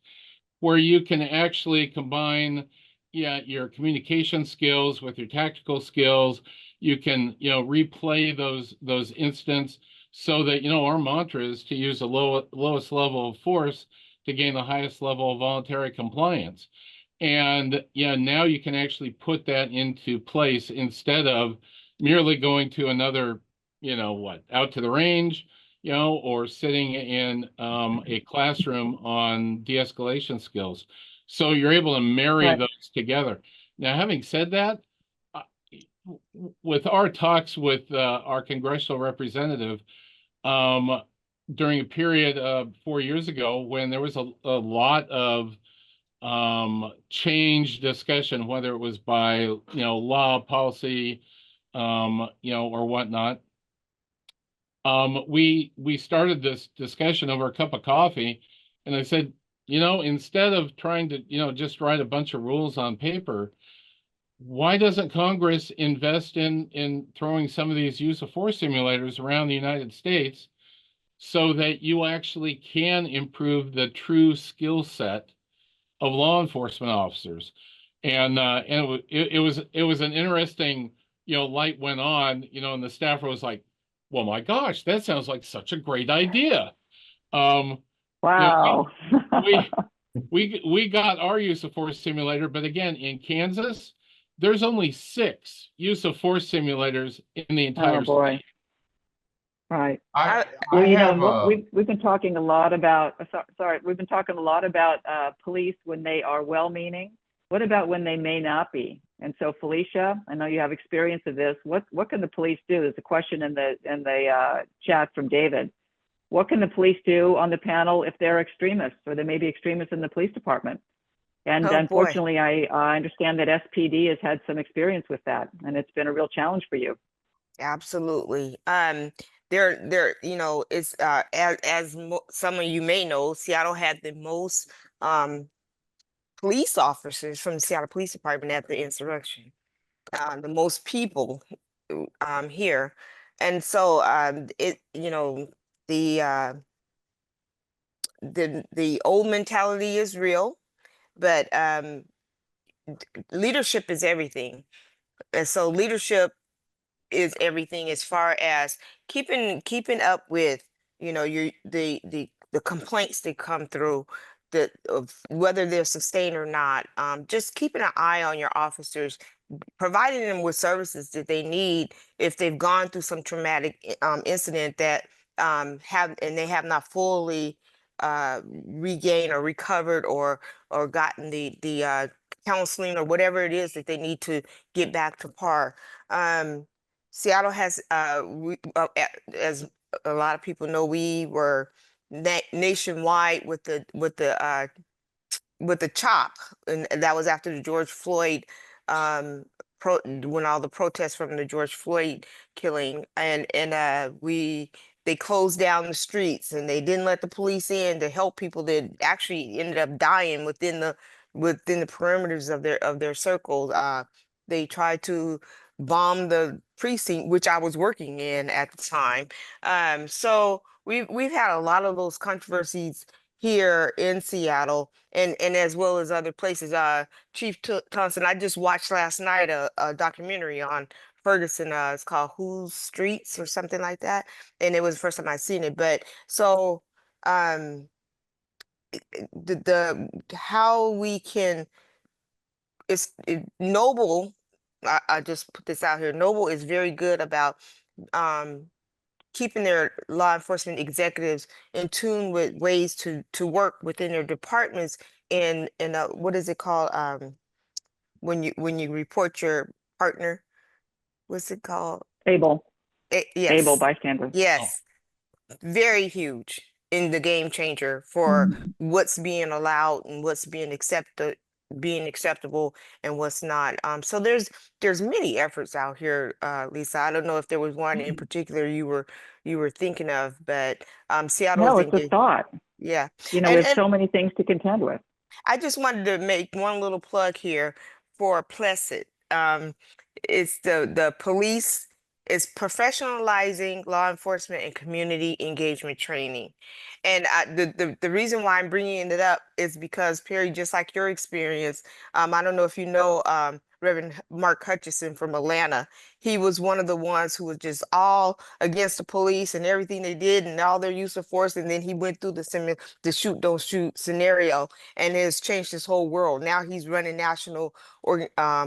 Speaker 2: where you can actually combine your communication skills with your tactical skills. You can replay those incidents, so that our mantra is to use the lowest level of force to gain the highest level of voluntary compliance. And now you can actually put that into place instead of merely going to another out to the range, or sitting in a classroom on de-escalation skills. So you're able to marry
Speaker 1: Right.
Speaker 2: those together. Now, having said that, with our talks with our congressional representative, during a period of 4 years ago, when there was a lot of change discussion, whether it was by law, policy, or whatnot, we started this discussion over a cup of coffee, and I said, instead of trying to just write a bunch of rules on paper, why doesn't Congress invest in throwing some of these use of force simulators around the United States, so that you actually can improve the true skill set of law enforcement officers? And it was an interesting, light went on, and the staffer was like, well, my gosh, that sounds like such a great idea.
Speaker 1: Wow.
Speaker 2: We got our use of force simulator, but again, in Kansas, there's only 6 use of force simulators in the entire
Speaker 1: Oh, boy.
Speaker 2: state.
Speaker 1: Right.
Speaker 3: I
Speaker 1: Well,
Speaker 3: have
Speaker 1: we've been talking a lot about, we've been talking a lot about police when they are well-meaning. What about when they may not be? And so, Felicia, I know you have experience of this. What can the police do? There's a question in the chat from David. What can the police do on the panel if they're extremists, or there may be extremists in the police department? And
Speaker 7: Oh, boy.
Speaker 1: unfortunately, I understand that SPD has had some experience with that, and it's been a real challenge for you.
Speaker 7: Absolutely. It's as some of you may know, Seattle had the most police officers from the Seattle Police Department at the insurrection. The most people here. And so the old mentality is real, but leadership is everything. And so leadership is everything as far as keeping up with the complaints that come through, of whether they're sustained or not. Just keeping an eye on your officers, providing them with services that they need if they've gone through some traumatic incident that they have not fully regained or recovered or gotten the counseling or whatever it is that they need to get back to par. Seattle has as a lot of people know, we were nationwide with the chop, and that was after the George Floyd when all the protests from the George Floyd killing, and they closed down the streets, and they didn't let the police in to help people that actually ended up dying within the perimeters of their circles. They tried to bomb the precinct, which I was working in at the time. So we've had a lot of those controversies here in Seattle, and as well as other places. Chief Thompson, I just watched last night a documentary on Ferguson. It's called Whose Streets or something like that, and it was the first time I'd seen it. But so the how we can, Noble. I just put this out here. Noble is very good about keeping their law enforcement executives in tune with ways to work within their departments in what is it called, when you report your partner, what's it called?
Speaker 1: Able
Speaker 7: Yes,
Speaker 1: bystander.
Speaker 7: yes, very huge in the game changer for what's being allowed and what's being acceptable and what's not. So there's many efforts out here, Lisa. I don't know if there was one in particular you were thinking of, but Seattle
Speaker 1: No,
Speaker 7: is
Speaker 1: it's a thought.
Speaker 7: yeah.
Speaker 1: You know, we have
Speaker 7: And
Speaker 1: so many things to contend with.
Speaker 7: I just wanted to make one little plug here for Placid. It's the police is professionalizing law enforcement and community engagement training. And the reason why I'm bringing it up is because, Perry, just like your experience, I don't know if you know Reverend Mark Hutchison from Atlanta. He was one of the ones who was just all against the police and everything they did and all their use of force. And then he went through the shoot, don't shoot scenario and has changed his whole world. Now he's running national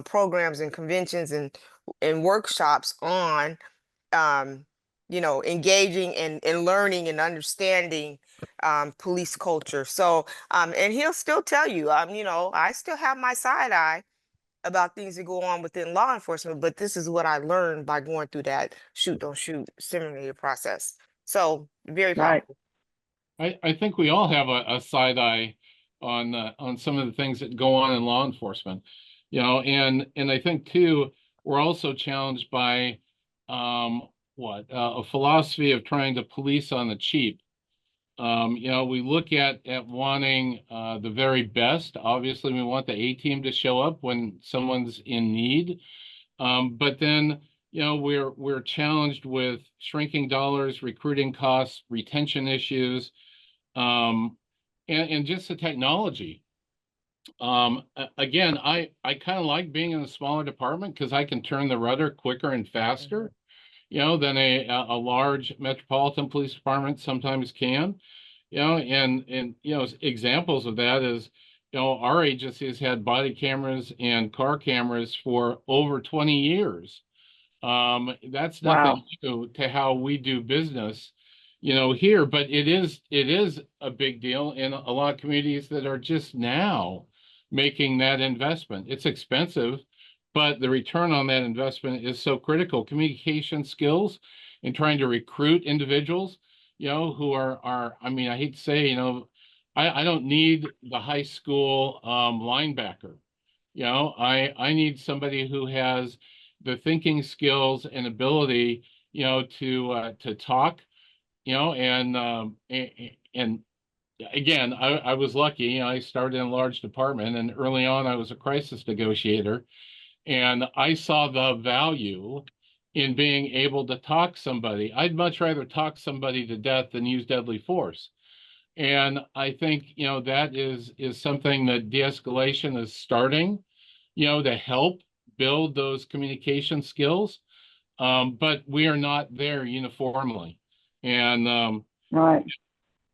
Speaker 7: programs and conventions and workshops on engaging and learning and understanding police culture. So and he'll still tell you, I still have my side eye about things that go on within law enforcement, but this is what I learned by going through that shoot don't shoot simulator process. So very
Speaker 1: Right.
Speaker 7: powerful.
Speaker 2: I think we all have a side eye on some of the things that go on in law enforcement, and I think too, we're also challenged by a philosophy of trying to police on the cheap. We look at wanting the very best. Obviously, we want the A team to show up when someone's in need. But then, we're challenged with shrinking dollars, recruiting costs, retention issues, and just the technology. Again, I kind of like being in a smaller department because I can turn the rudder quicker and faster, than a large metropolitan police department sometimes can. And examples of that is, our agency has had body cameras and car cameras for over 20 years. That's nothing new to how we do business, here, but it is a big deal in a lot of communities that are just now making that investment. It's expensive, but the return on that investment is so critical. Communication skills and trying to recruit individuals, who are, I mean, I hate to say, I don't need the high school linebacker. I need somebody who has the thinking skills and ability, to talk, and again, I was lucky. I started in a large department, and early on, I was a crisis negotiator, and I saw the value in being able to talk somebody. I'd much rather talk somebody to death than use deadly force. And I think, that is something that de-escalation is starting, to help build those communication skills. But we are not there uniformly. And
Speaker 1: Right.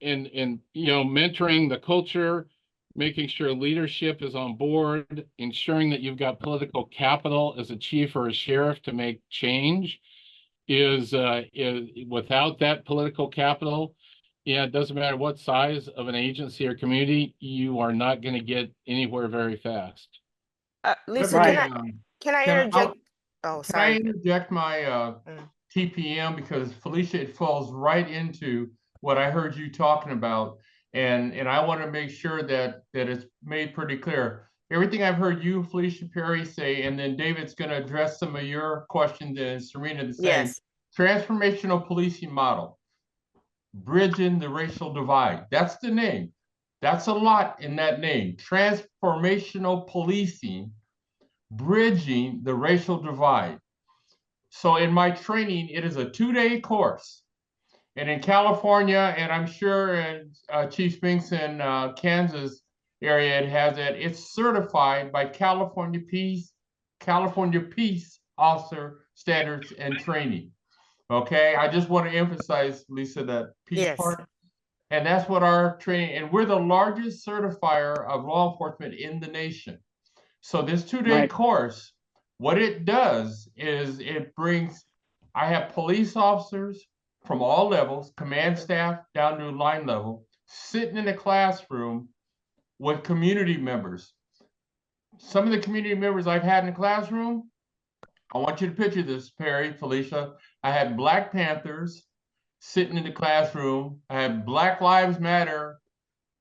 Speaker 2: and mentoring the culture, making sure leadership is on board, ensuring that you've got political capital as a chief or a sheriff to make change is without that political capital, it doesn't matter what size of an agency or community, you are not going to get anywhere very fast.
Speaker 7: Lisa,
Speaker 1: Right.
Speaker 7: can I
Speaker 3: Can
Speaker 7: interject? Oh,
Speaker 3: Can I
Speaker 7: sorry.
Speaker 3: interject my TPM, because Felicia, it falls right into what I heard you talking about, and I want to make sure that it's made pretty clear. Everything I've heard you, Felicia, Perry say, and then David's going to address some of your questions, and Serena the same.
Speaker 7: Yes.
Speaker 3: Transformational policing model, bridging the racial divide. That's the name. That's a lot in that name. Transformational policing, bridging the racial divide. So in my training, it is a 2-day course. And in California, and I'm sure in Chief Spinks in Kansas area, it has it. It's certified by California Peace Officer Standards and Training. Okay, I just want to emphasize, Lisa, that peace part. And that's what our training, and we're the largest certifier of law enforcement in the nation. So this 2-day course, what it does is it brings, I have police officers, from all levels, command staff down to line level, sitting in a classroom with community members. Some of the community members I've had in the classroom, I want you to picture this, Perry, Felicia. I had Black Panthers sitting in the classroom. I had Black Lives Matter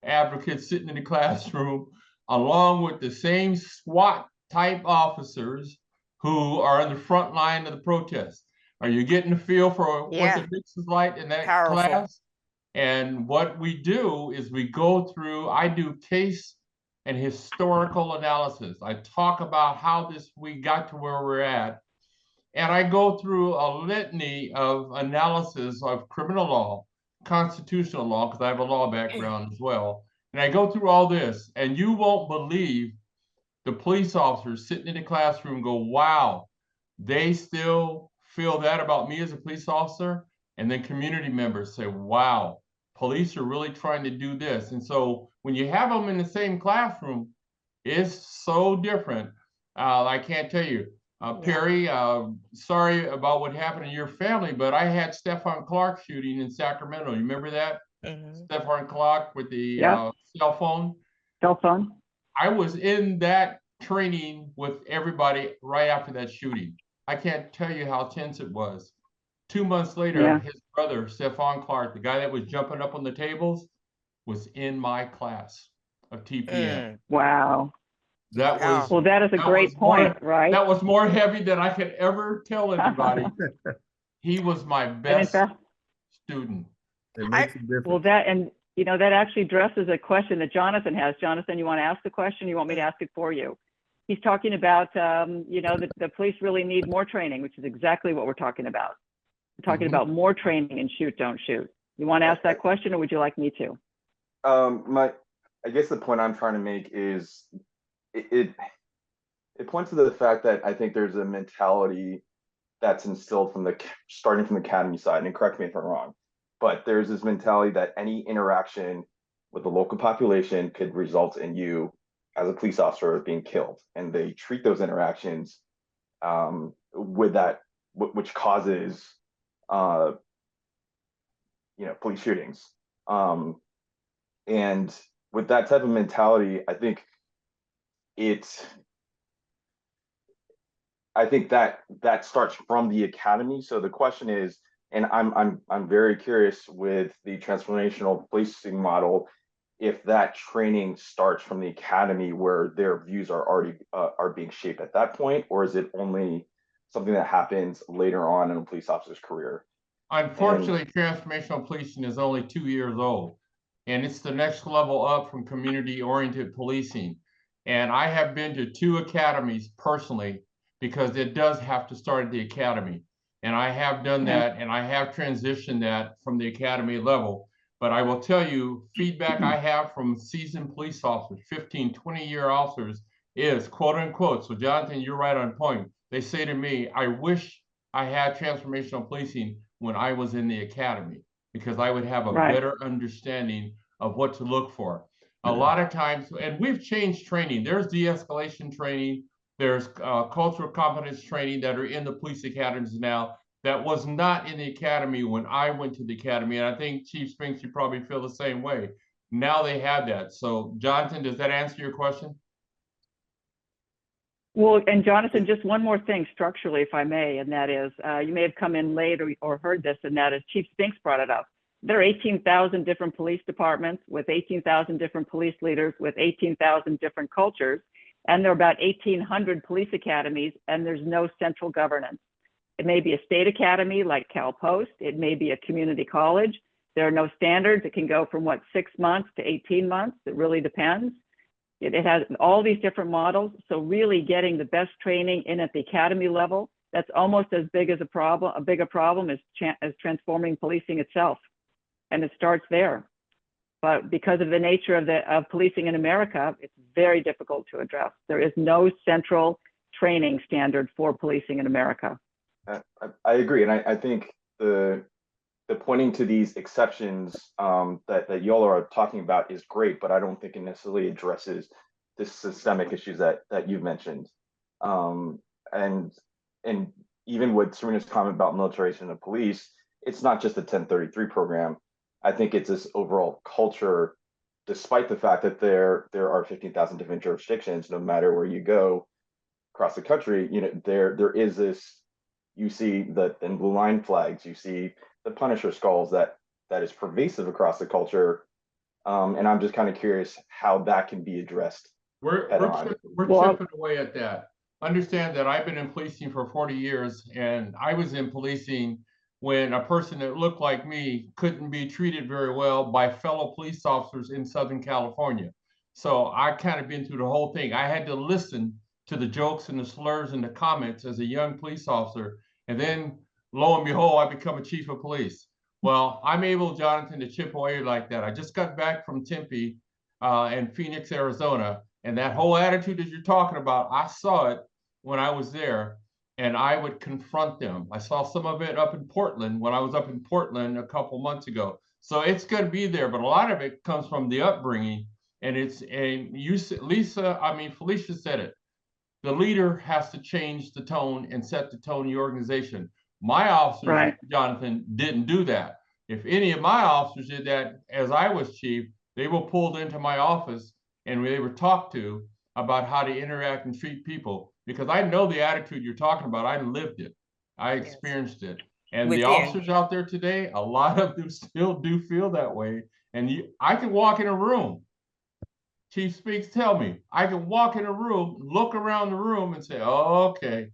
Speaker 3: advocates sitting in the classroom, along with the same SWAT type officers who are on the front line of the protest. Are you getting a feel for what
Speaker 7: Yeah.
Speaker 3: the mix is like in that
Speaker 7: Powerful.
Speaker 3: class? And what we do is we go through, I do case and historical analysis. I talk about how we got to where we're at. And I go through a litany of analysis of criminal law, constitutional law, because I have a law background as well. And I go through all this, and you won't believe the police officers sitting in the classroom go, wow, they still feel that about me as a police officer. And then community members say, wow, police are really trying to do this. And so when you have them in the same classroom, it's so different. I can't tell you. Perry, sorry about what happened in your family, but I had Stephon Clark shooting in Sacramento. You remember that? Stephon Clark with the cell phone?
Speaker 1: Cell phone?
Speaker 3: I was in that training with everybody right after that shooting. I can't tell you how tense it was. 2 months later, his brother, Stephon Clark, the guy that was jumping up on the tables, was in my class of TPM.
Speaker 1: Wow.
Speaker 3: That was
Speaker 1: well, that is a great point, right?
Speaker 3: That was more heavy than I could ever tell anybody. He was my best student.
Speaker 4: It makes a difference.
Speaker 1: Well, that, and you know, that actually addresses a question that Jonathan has. Jonathan, you want to ask the question? You want me to ask it for you? He's talking about, you know, the police really need more training, which is exactly what we're talking about. We're talking about more training in shoot, don't shoot. You want to ask that question, or would you like me to?
Speaker 10: I guess the point I'm trying to make is it points to the fact that I think there's a mentality that's instilled from starting from the academy side, and correct me if I'm wrong, but there's this mentality that any interaction with the local population could result in you as a police officer being killed, and they treat those interactions with that, which causes you know, police shootings. And with that type of mentality, I think that starts from the academy. So the question is, and I'm very curious with the transformational policing model, if that training starts from the academy where their views are already are being shaped at that point, or is it only something that happens later on in a police officer's career?
Speaker 3: Unfortunately, transformational policing is only 2 years old, and it's the next level up from community-oriented policing. And I have been to 2 academies personally, because it does have to start at the academy. And I have done that, and I have transitioned that from the academy level. But I will tell you, feedback I have from seasoned police officers, 15, 20-year officers, is quote unquote, so Jonathan, you're right on point. They say to me, I wish I had transformational policing when I was in the academy, because I would have a better understanding of what to look for. A lot of times, and we've changed training. There's de-escalation training. There's cultural competence training that are in the police academies now that was not in the academy when I went to the academy. And I think Chief Spinks, you probably feel the same way. Now they have that. So Jonathan, does that answer your question?
Speaker 1: Well, and Jonathan, just one more thing structurally, if I may, and that is, you may have come in late or heard this, and that is Chief Spinks brought it up. There are 18,000 different police departments with 18,000 different police leaders with 18,000 different cultures, and there are about 1,800 police academies, and there's no central governance. It may be a state academy like Cal Post. It may be a community college. There are no standards. It can go from 6 months to 18 months. It really depends. It has all these different models. So really getting the best training in at the academy level, that's almost as big as a bigger problem as transforming policing itself. And it starts there. But because of the nature of policing in America, it's very difficult to address. There is no central training standard for policing in America.
Speaker 10: I agree. And I think the pointing to these exceptions that y'all are talking about is great, but I don't think it necessarily addresses the systemic issues that you've mentioned. And even with Serena's comment about militarization of police, it's not just the 1033 program. I think it's this overall culture, despite the fact that there are 15,000 different jurisdictions, no matter where you go across the country, there is this, you see the thin blue line flags, you see the Punisher skulls that is pervasive across the culture. And I'm just kind of curious how that can be addressed head on.
Speaker 3: We're chipping away at that. Understand that I've been in policing for 40 years, and I was in policing when a person that looked like me couldn't be treated very well by fellow police officers in Southern California. So I kind of been through the whole thing. I had to listen to the jokes and the slurs and the comments as a young police officer. And then lo and behold, I become a chief of police. Well, I'm able, Jonathan, to chip away like that. I just got back from Tempe and Phoenix, Arizona. And that whole attitude that you're talking about, I saw it when I was there, and I would confront them. I saw some of it up in Portland when I was up in Portland a couple months ago. So it's going to be there, but a lot of it comes from the upbringing. And Felicia said it. The leader has to change the tone and set the tone in the organization. My officers, right, Jonathan, didn't do that. If any of my officers did that as I was chief, they were pulled into my office and they were talked to about how to interact and treat people, because I know the attitude you're talking about. I lived it. I experienced it. And the officers out there today, a lot of them still do feel that way. And I can walk in a room. Chief Speaks, tell me, I can walk in a room, look around the room and say, oh, okay,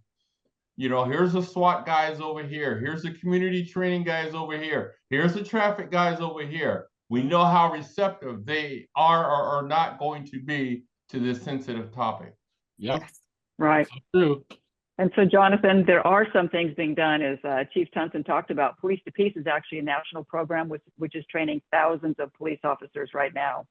Speaker 3: here's the SWAT guys over here. Here's the community training guys over here. Here's the traffic guys over here. We know how receptive they are or are not going to be to this sensitive topic.
Speaker 2: Yep.
Speaker 1: Right.
Speaker 2: True.
Speaker 1: And so, Jonathan, there are some things being done, as Chief Tunson talked about. Police to Peace is actually a national program which is training thousands of police officers right now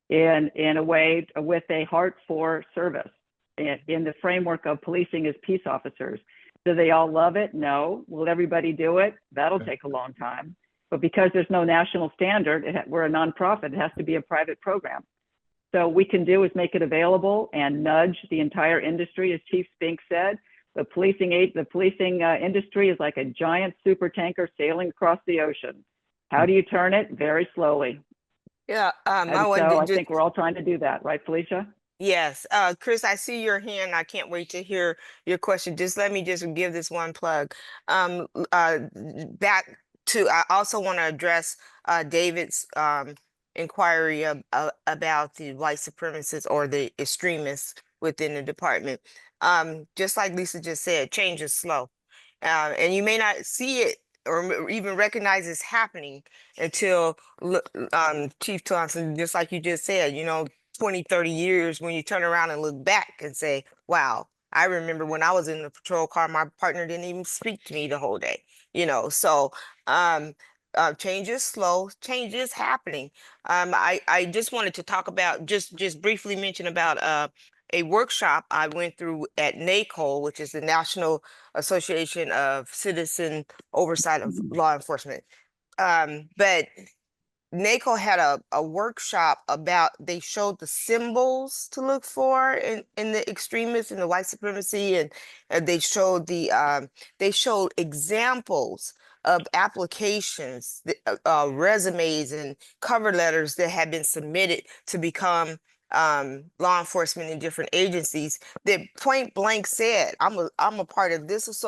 Speaker 1: in a way with a heart for service in the framework of policing as peace officers. Do they all love it? No. Will everybody do it? That'll take a long time. But because there's no national standard, we're a nonprofit, it has to be a private program. So what we can do is make it available and nudge the entire industry. As Chief Spink said, the policing industry is like a giant super tanker sailing across the ocean. How do you turn it? Very slowly.
Speaker 7: Yeah,
Speaker 1: I think we're all trying to do that, right, Felicia?
Speaker 7: Yes, Chris, I see your hand. I can't wait to hear your question. Let me give this one plug. Back to, I also want to address David's inquiry about the white supremacists or the extremists within the department. Just like Lisa just said, change is slow. And you may not see it or even recognize it's happening until Chief Thompson, just like you just said, 20, 30 years, when you turn around and look back and say, wow, I remember when I was in the patrol car, my partner didn't even speak to me the whole day, so change is slow, change is happening. I just wanted to talk about, just briefly mention about a workshop I went through at NACO, which is the National Association of Citizen Oversight of Law Enforcement. But NACO had a workshop about, they showed the symbols to look for in the extremists and the white supremacy, and they showed they showed examples of applications, resumes and cover letters that had been submitted to become law enforcement in different agencies that point blank said, I'm a part of this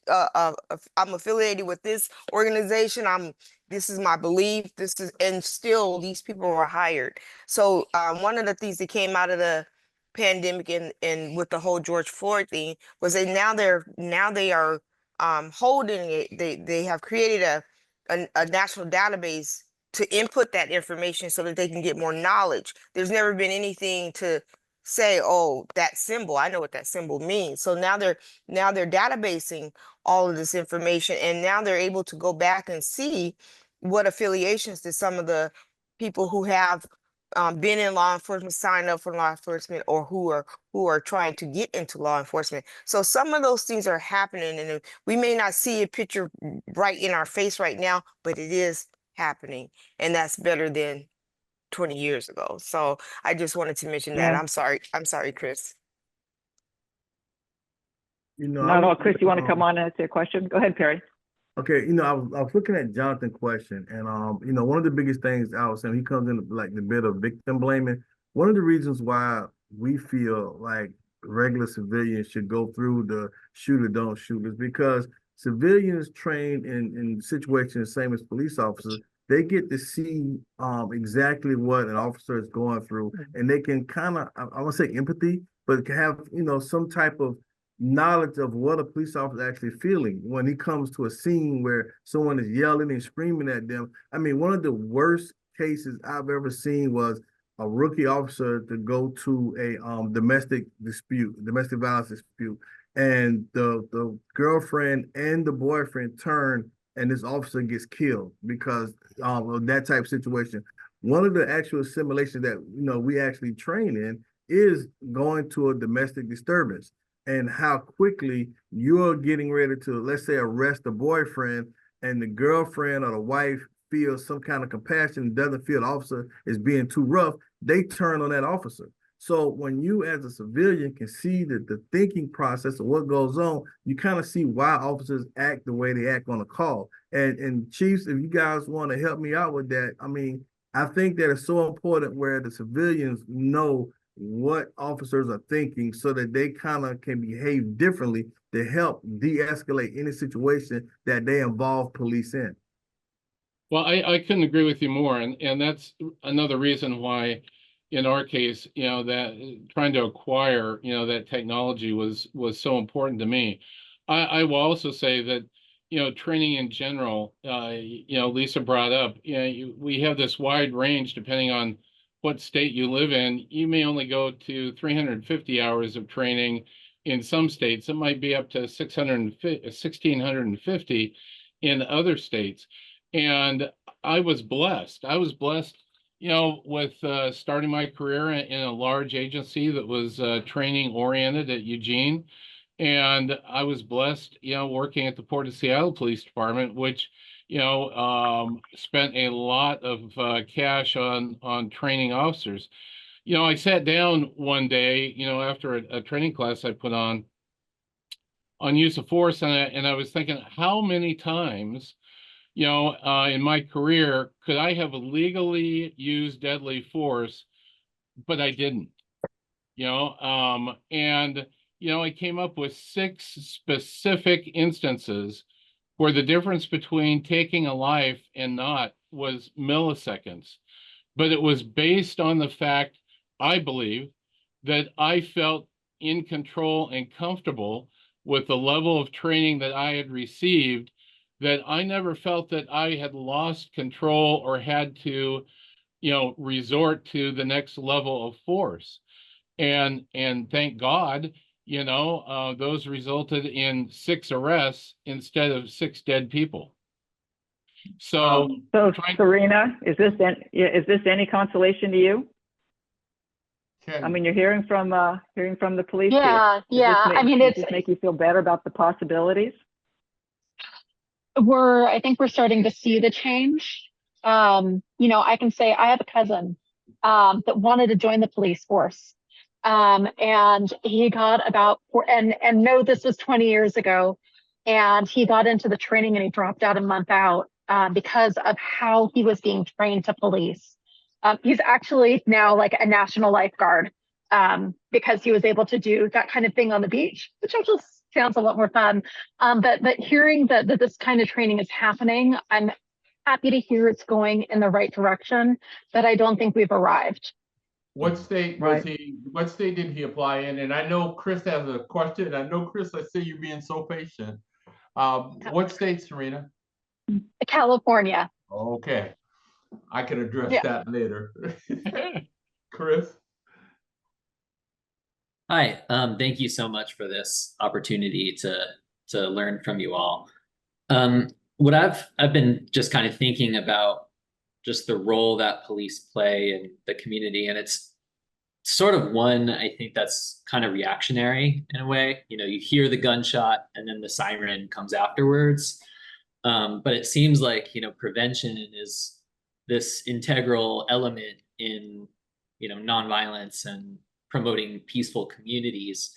Speaker 7: I'm affiliated with this organization, this is my belief, and still these people were hired. So one of the things that came out of the pandemic and with the whole George Floyd thing was that now they are holding it. They have created a national database to input that information so that they can get more knowledge. There's never been anything to say, oh, that symbol, I know what that symbol means. So now they're databasing all of this information, and now they're able to go back and see what affiliations did some of the people who have been in law enforcement sign up for law enforcement, or who are trying to get into law enforcement. So some of those things are happening, and we may not see a picture right in our face right now, but it is happening, and that's better than 20 years ago. So I just wanted to mention that. I'm sorry, Chris.
Speaker 1: No, Chris, you want to come on and answer your question? Go ahead, Perry.
Speaker 4: Okay, I was looking at Jonathan's question, and one of the biggest things I was saying, he comes in like the bit of victim blaming. One of the reasons why we feel like regular civilians should go through the shoot or don't shoot is because civilians trained in situations the same as police officers, they get to see exactly what an officer is going through, and they can kind of, I want to say empathy, but can have some type of knowledge of what a police officer is actually feeling when he comes to a scene where someone is yelling and screaming at them. I mean, one of the worst cases I've ever seen was a rookie officer to go to a domestic violence dispute, and the girlfriend and the boyfriend turn, and this officer gets killed because of that type of situation. One of the actual simulations that we actually train in is going to a domestic disturbance and how quickly you're getting ready to, let's say, arrest the boyfriend, and the girlfriend or the wife feels some kind of compassion, doesn't feel the officer is being too rough, they turn on that officer. So when you as a civilian can see the thinking process of what goes on, you kind of see why officers act the way they act on a call. And chiefs, if you guys want to help me out with that, I mean, I think that it's so important where the civilians know what officers are thinking so that they kind of can behave differently to help de-escalate any situation that they involve police in.
Speaker 2: Well, I couldn't agree with you more. And that's another reason why, in our case, that trying to acquire, that technology was so important to me. I will also say that, training in general, Lisa brought up, we have this wide range depending on what state you live in. You may only go to 350 hours of training. In some states, it might be up to 1,650 in other states. And I was blessed. With starting my career in a large agency that was training oriented at Eugene. And I was blessed, working at the Port of Seattle Police Department, which, spent a lot of cash on training officers. I sat down one day, after a training class I put on use of force, and I was thinking, how many times in my career, could I have legally used deadly force, but I didn't, and, I came up with 6 specific instances where the difference between taking a life and not was milliseconds. But it was based on the fact, I believe, that I felt in control and comfortable with the level of training that I had received, that I never felt that I had lost control or had to, resort to the next level of force. And thank God, those resulted in 6 arrests instead of 6 dead people. So
Speaker 1: Serena, is this any consolation to you? I mean, you're hearing from the police chief.
Speaker 6: Yeah.
Speaker 1: Does this make you feel better about the possibilities?
Speaker 6: I think we're starting to see the change. I can say I have a cousin that wanted to join the police force. And he got and no, this was 20 years ago. And he got into the training and he dropped out a month out because of how he was being trained to police. He's actually now like a national lifeguard because he was able to do that kind of thing on the beach, which just sounds a lot more fun. But hearing that this kind of training is happening, I'm happy to hear it's going in the right direction, but I don't think we've arrived.
Speaker 3: What state was he? What state did he apply in? And I know Chris has a question. I know, Chris, I see you being so patient. What state, Serena?
Speaker 6: California.
Speaker 3: Okay, I can address that later. Chris.
Speaker 11: Hi, thank you so much for this opportunity to learn from you all. What I've been just kind of thinking about just the role that police play in the community, and it's sort of one, I think, that's kind of reactionary in a way. You hear the gunshot and then the siren comes afterwards. But it seems like, prevention is this integral element in, nonviolence and promoting peaceful communities.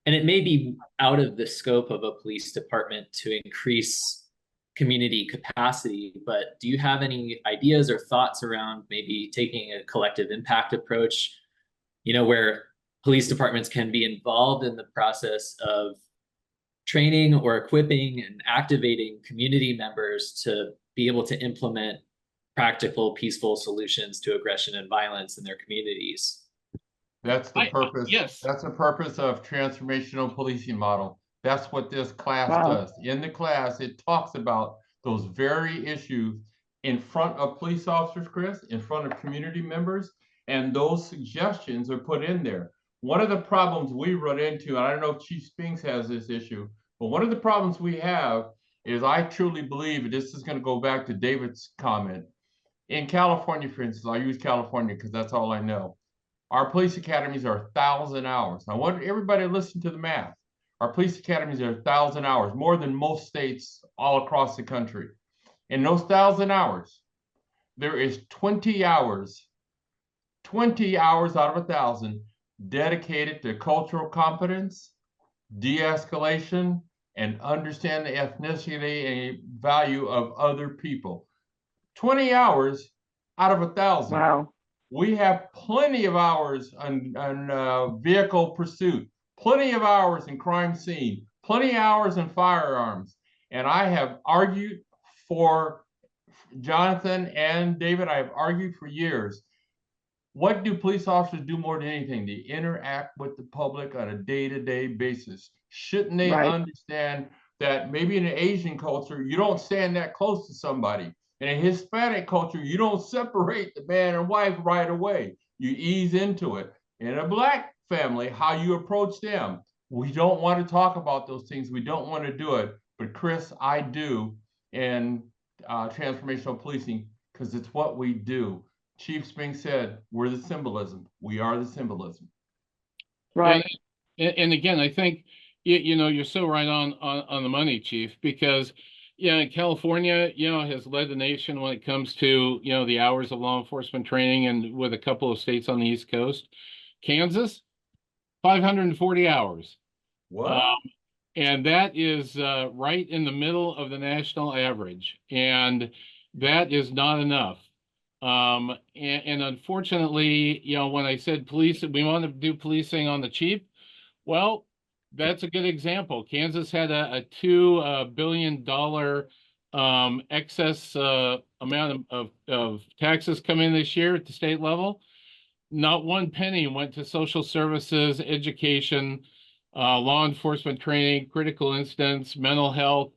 Speaker 11: And it may be out of the scope of a police department to increase community capacity, but do you have any ideas or thoughts around maybe taking a collective impact approach, where police departments can be involved in the process of training or equipping and activating community members to be able to implement practical, peaceful solutions to aggression and violence in their communities?
Speaker 3: That's the purpose.
Speaker 2: Yes.
Speaker 3: That's the purpose of transformational policing model. That's what this class does. In the class, it talks about those very issues in front of police officers, Chris, in front of community members, and those suggestions are put in there. One of the problems we run into, and I don't know if Chief Spinks has this issue, but one of the problems we have is I truly believe, and this is going to go back to David's comment, in California, for instance, I'll use California because that's all I know. Our police academies are 1,000 hours. I want everybody to listen to the math. Our police academies are 1,000 hours, more than most states all across the country. In those 1,000 hours, there is 20 hours out of 1,000 dedicated to cultural competence, de-escalation, and understand the ethnicity and value of other people. 20 hours out of 1,000.
Speaker 1: Wow.
Speaker 3: We have plenty of hours on vehicle pursuit, plenty of hours in crime scene, plenty of hours in firearms. And I have argued for Jonathan and David, I have argued for years. What do police officers do more than anything? They interact with the public on a day-to-day basis. Shouldn't they understand that maybe in an Asian culture, you don't stand that close to somebody? In a Hispanic culture, you don't separate the man and wife right away. You ease into it. In a Black family, how you approach them. We don't want to talk about those things. We don't want to do it. But Chris, I do in transformational policing because it's what we do. Chief Spink said, we're the symbolism. We are the symbolism.
Speaker 1: Right.
Speaker 2: And again, I think, you're so right on the money, Chief, because California, has led the nation when it comes to, the hours of law enforcement training, and with a couple of states on the East Coast. Kansas, 540 hours.
Speaker 3: What?
Speaker 2: And that is right in the middle of the national average. And that is not enough. And unfortunately, when I said police, we want to do policing on the cheap. Well, that's a good example. Kansas had a $2 billion excess amount of taxes come in this year at the state level. Not one penny went to social services, education, law enforcement training, critical incidents, mental health.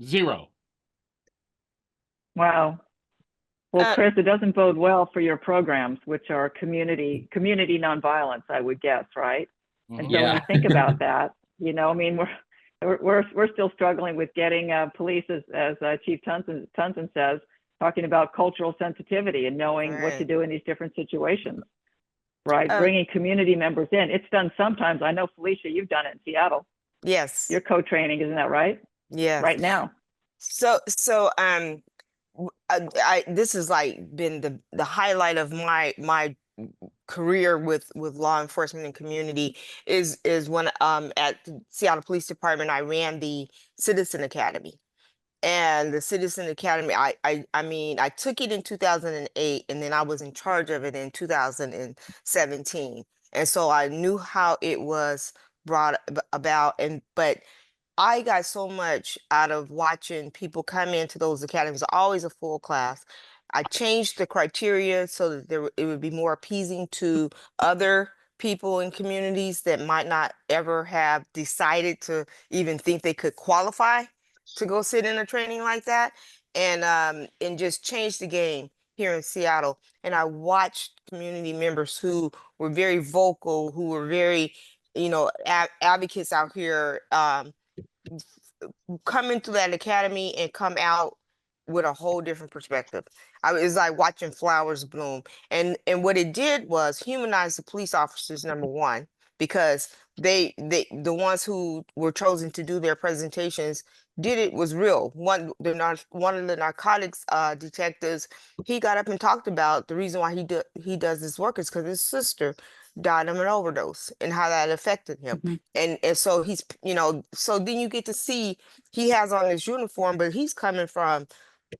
Speaker 2: Zero.
Speaker 1: Wow. Well, Chris, it doesn't bode well for your programs, which are community nonviolence, I would guess, right? And so when you think about that, I mean, we're still struggling with getting police, as Chief Tunson says, talking about cultural sensitivity and knowing what to do in these different situations, right? Bringing community members in. It's done sometimes. I know, Felicia, you've done it in Seattle.
Speaker 7: Yes.
Speaker 1: You're co-training, isn't that right?
Speaker 7: Yes.
Speaker 1: Right now.
Speaker 7: So this has been the highlight of my career with law enforcement and community is when at the Seattle Police Department I ran the Citizen Academy. And the Citizen Academy, I mean, I took it in 2008, and then I was in charge of it in 2017. And so I knew how it was brought about, but I got so much out of watching people come into those academies, always a full class. I changed the criteria so that it would be more appeasing to other people in communities that might not ever have decided to even think they could qualify to go sit in a training like that, and just change the game here in Seattle. And I watched community members who were very vocal, who were very, advocates out here, come into that academy and come out with a whole different perspective. It's like watching flowers bloom. And what it did was humanize the police officers, number one, because the ones who were chosen to do their presentations did it was real. One of the narcotics detectives, he got up and talked about the reason why he does this work is because his sister died of an overdose and how that affected him. And so he's, so then you get to see he has on his uniform, but he's coming from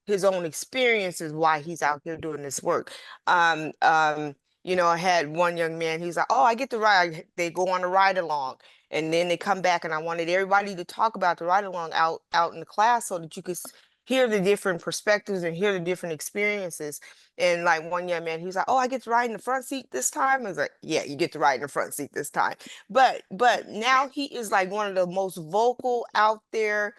Speaker 7: his own experiences why he's out here doing this work. I had one young man, he's like, oh, I get to ride. They go on a ride along and then they come back, and I wanted everybody to talk about the ride along out in the class so that you could hear the different perspectives and hear the different experiences. And like one young man, he's like, oh, I get to ride in the front seat this time. I was like, yeah, you get to ride in the front seat this time. But now he is like one of the most vocal out there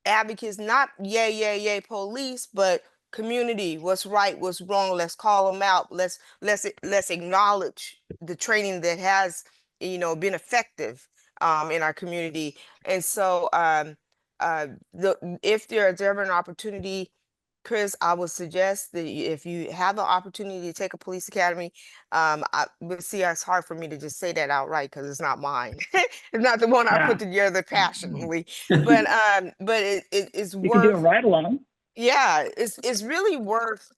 Speaker 7: advocates, not yay police, but community, what's right, what's wrong, let's call them out, let's acknowledge the training that has been effective in our community. And so if there's ever an opportunity, Chris, I would suggest that if you have an opportunity to take a police academy, but see, it's hard for me to just say that outright because it's not mine. It's not the one I put together passionately, but it's
Speaker 1: You can do a
Speaker 7: worth.
Speaker 1: ride along.
Speaker 7: Yeah, it's really worth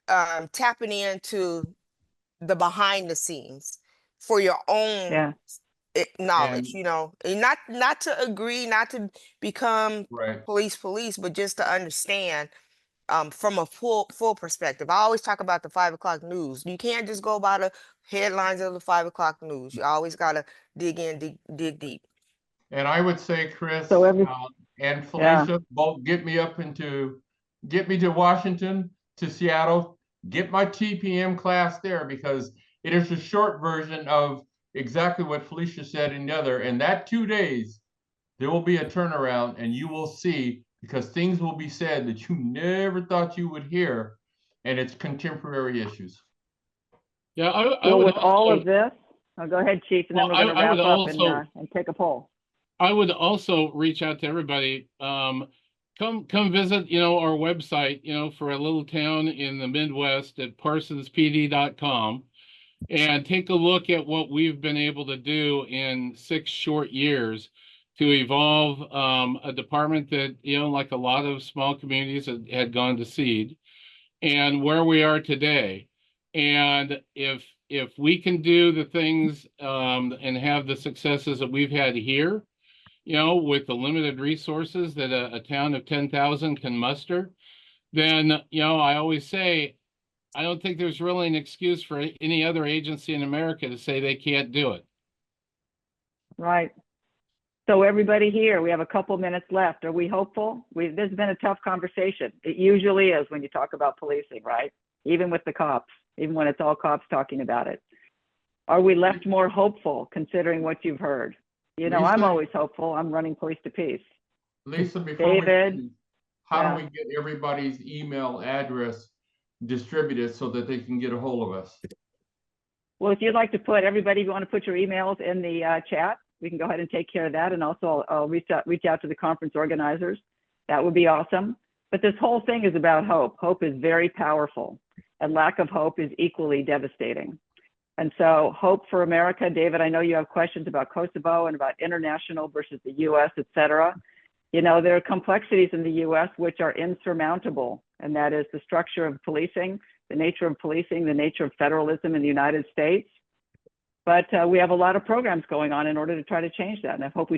Speaker 7: tapping into the behind the scenes for your own knowledge, and not to agree, not to become police, but just to understand from a full perspective. I always talk about the 5 o'clock news. You can't just go by the headlines of the 5 o'clock news. You always gotta dig deep.
Speaker 3: And I would say, Chris,
Speaker 1: So
Speaker 3: and Felicia, both get me to Washington, to Seattle, get my TPM class there, because it is a short version of exactly what Felicia said in the other. And that 2 days, there will be a turnaround, and you will see, because things will be said that you never thought you would hear, and it's contemporary issues.
Speaker 2: Yeah,
Speaker 1: I would with also, all of this, go ahead, Chief, and then we're going to wrap up and take a poll. I
Speaker 2: would also reach out to everybody. Come visit, our website, for a little town in the Midwest at parsonspd.com, and take a look at what we've been able to do in 6 short years to evolve a department that, like a lot of small communities had gone to seed, and where we are today. And if we can do the things and have the successes that we've had here, with the limited resources that a town of 10,000 can muster, then, I always say, I don't think there's really an excuse for any other agency in America to say they can't do it.
Speaker 1: Right. So everybody here, we have a couple minutes left. Are we hopeful? This has been a tough conversation. It usually is when you talk about policing, right? Even with the cops, even when it's all cops talking about it. Are we left more hopeful considering what you've heard? Lisa, I'm always hopeful. I'm running Police to Peace.
Speaker 3: Lisa, before David, how do we get everybody's email address distributed so that they can get a hold of us?
Speaker 1: Well, if you'd like to put everybody, if you want to put your emails in the chat, we can go ahead and take care of that. And also I'll reach out to the conference organizers. That would be awesome. But this whole thing is about hope. Hope is very powerful, and lack of hope is equally devastating. And so hope for America, David, I know you have questions about Kosovo and about international versus the US, et cetera. There are complexities in the US which are insurmountable, and that is the structure of policing, the nature of policing, the nature of federalism in the United States. But we have a lot of programs going on in order to try to change that. And I hope I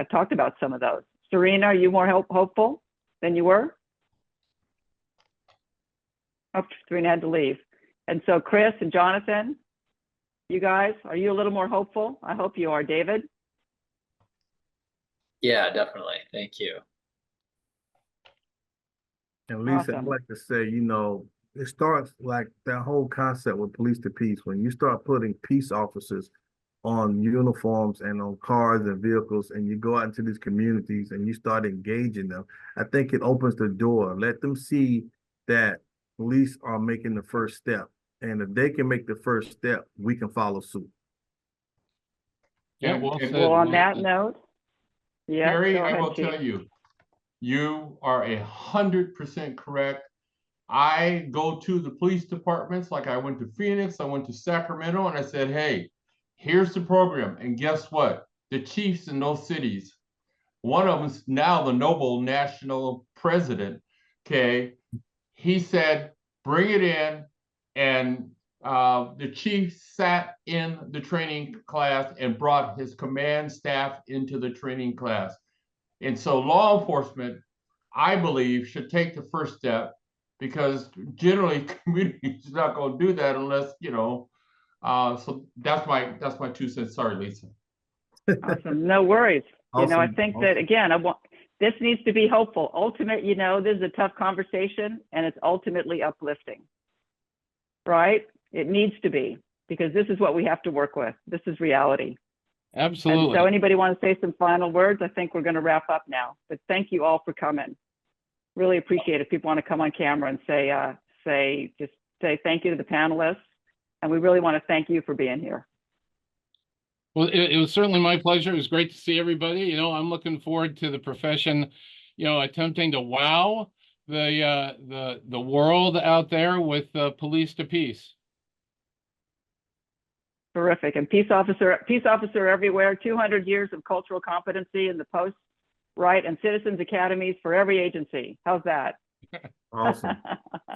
Speaker 1: talked about some of those. Serena, are you more hopeful than you were? Oh, Serena had to leave. And so Chris and Jonathan, you guys, are you a little more hopeful? I hope you are, David.
Speaker 11: Yeah, definitely. Thank you.
Speaker 4: And Lisa, I'd like to say, it starts like that whole concept with Police to Peace. When you start putting peace officers on uniforms and on cars and vehicles, and you go out into these communities and you start engaging them, I think it opens the door. Let them see that police are making the first step. And if they can make the first step, we can follow suit.
Speaker 2: Yeah, well said.
Speaker 1: Well, on that note,
Speaker 3: Harry, I will tell you, you are 100% correct. I go to the police departments, like I went to Phoenix, I went to Sacramento, and I said, hey, here's the program. And guess what? The chiefs in those cities, one of them's now the Noble National President, okay? He said, bring it in. And the chief sat in the training class and brought his command staff into the training class. And so law enforcement, I believe, should take the first step, because generally communities are not going to do that unless, you know, so that's my 2 cents. Sorry, Lisa.
Speaker 1: Awesome. No worries. You know, I
Speaker 4: Awesome.
Speaker 1: think that, again, this needs to be hopeful. You know, this is a tough conversation and it's ultimately uplifting, right? It needs to be, because this is what we have to work with. This is reality.
Speaker 2: Absolutely.
Speaker 1: And so anybody want to say some final words? I think we're going to wrap up now, but thank you all for coming. Really appreciate it. If people want to come on camera and say thank you to the panelists. And we really want to thank you for being here.
Speaker 2: Well, it was certainly my pleasure. It was great to see everybody. You know, I'm looking forward to the profession, you know, attempting to wow the world out there with police to peace.
Speaker 1: Terrific. And peace officer everywhere, 200 years of cultural competency in the post, right? And citizens academies for every agency. How's that?
Speaker 4: Awesome.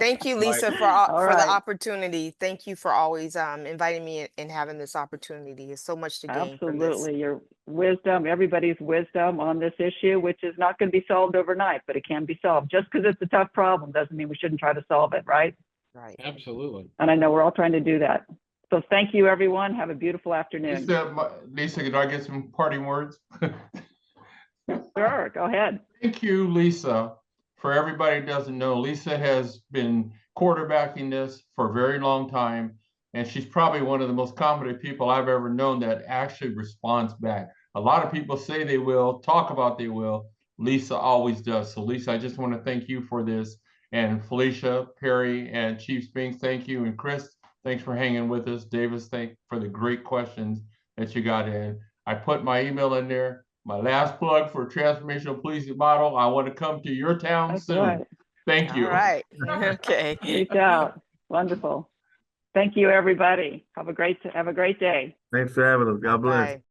Speaker 7: Thank you, Lisa, for the opportunity. Thank you for always inviting me and having this opportunity. There's so much to gain from this.
Speaker 1: Absolutely. Your wisdom, everybody's wisdom on this issue, which is not going to be solved overnight, but it can be solved. Just because it's a tough problem doesn't mean we shouldn't try to solve it, right?
Speaker 7: Right.
Speaker 2: Absolutely.
Speaker 1: And I know we're all trying to do that. So thank you, everyone. Have a beautiful afternoon.
Speaker 3: Lisa, could I get some parting words?
Speaker 1: Sure, go ahead.
Speaker 3: Thank you, Lisa. For everybody who doesn't know, Lisa has been quarterbacking this for a very long time, and she's probably one of the most competent people I've ever known that actually responds back. A lot of people say they will, talk about they will. Lisa always does. So Lisa, I just want to thank you for this. And Felicia, Perry, and Chief Spinks, thank you. And Chris, thanks for hanging with us. Davis, thanks for the great questions that you got in. I put my email in there. My last plug for transformational policing model. I want to come to your town
Speaker 1: That's
Speaker 3: soon.
Speaker 1: right.
Speaker 3: Thank you.
Speaker 7: All right. Okay.
Speaker 1: Reach out. Wonderful. Thank you, everybody. Have a great day.
Speaker 4: Thanks for having us. God bless.
Speaker 7: Bye.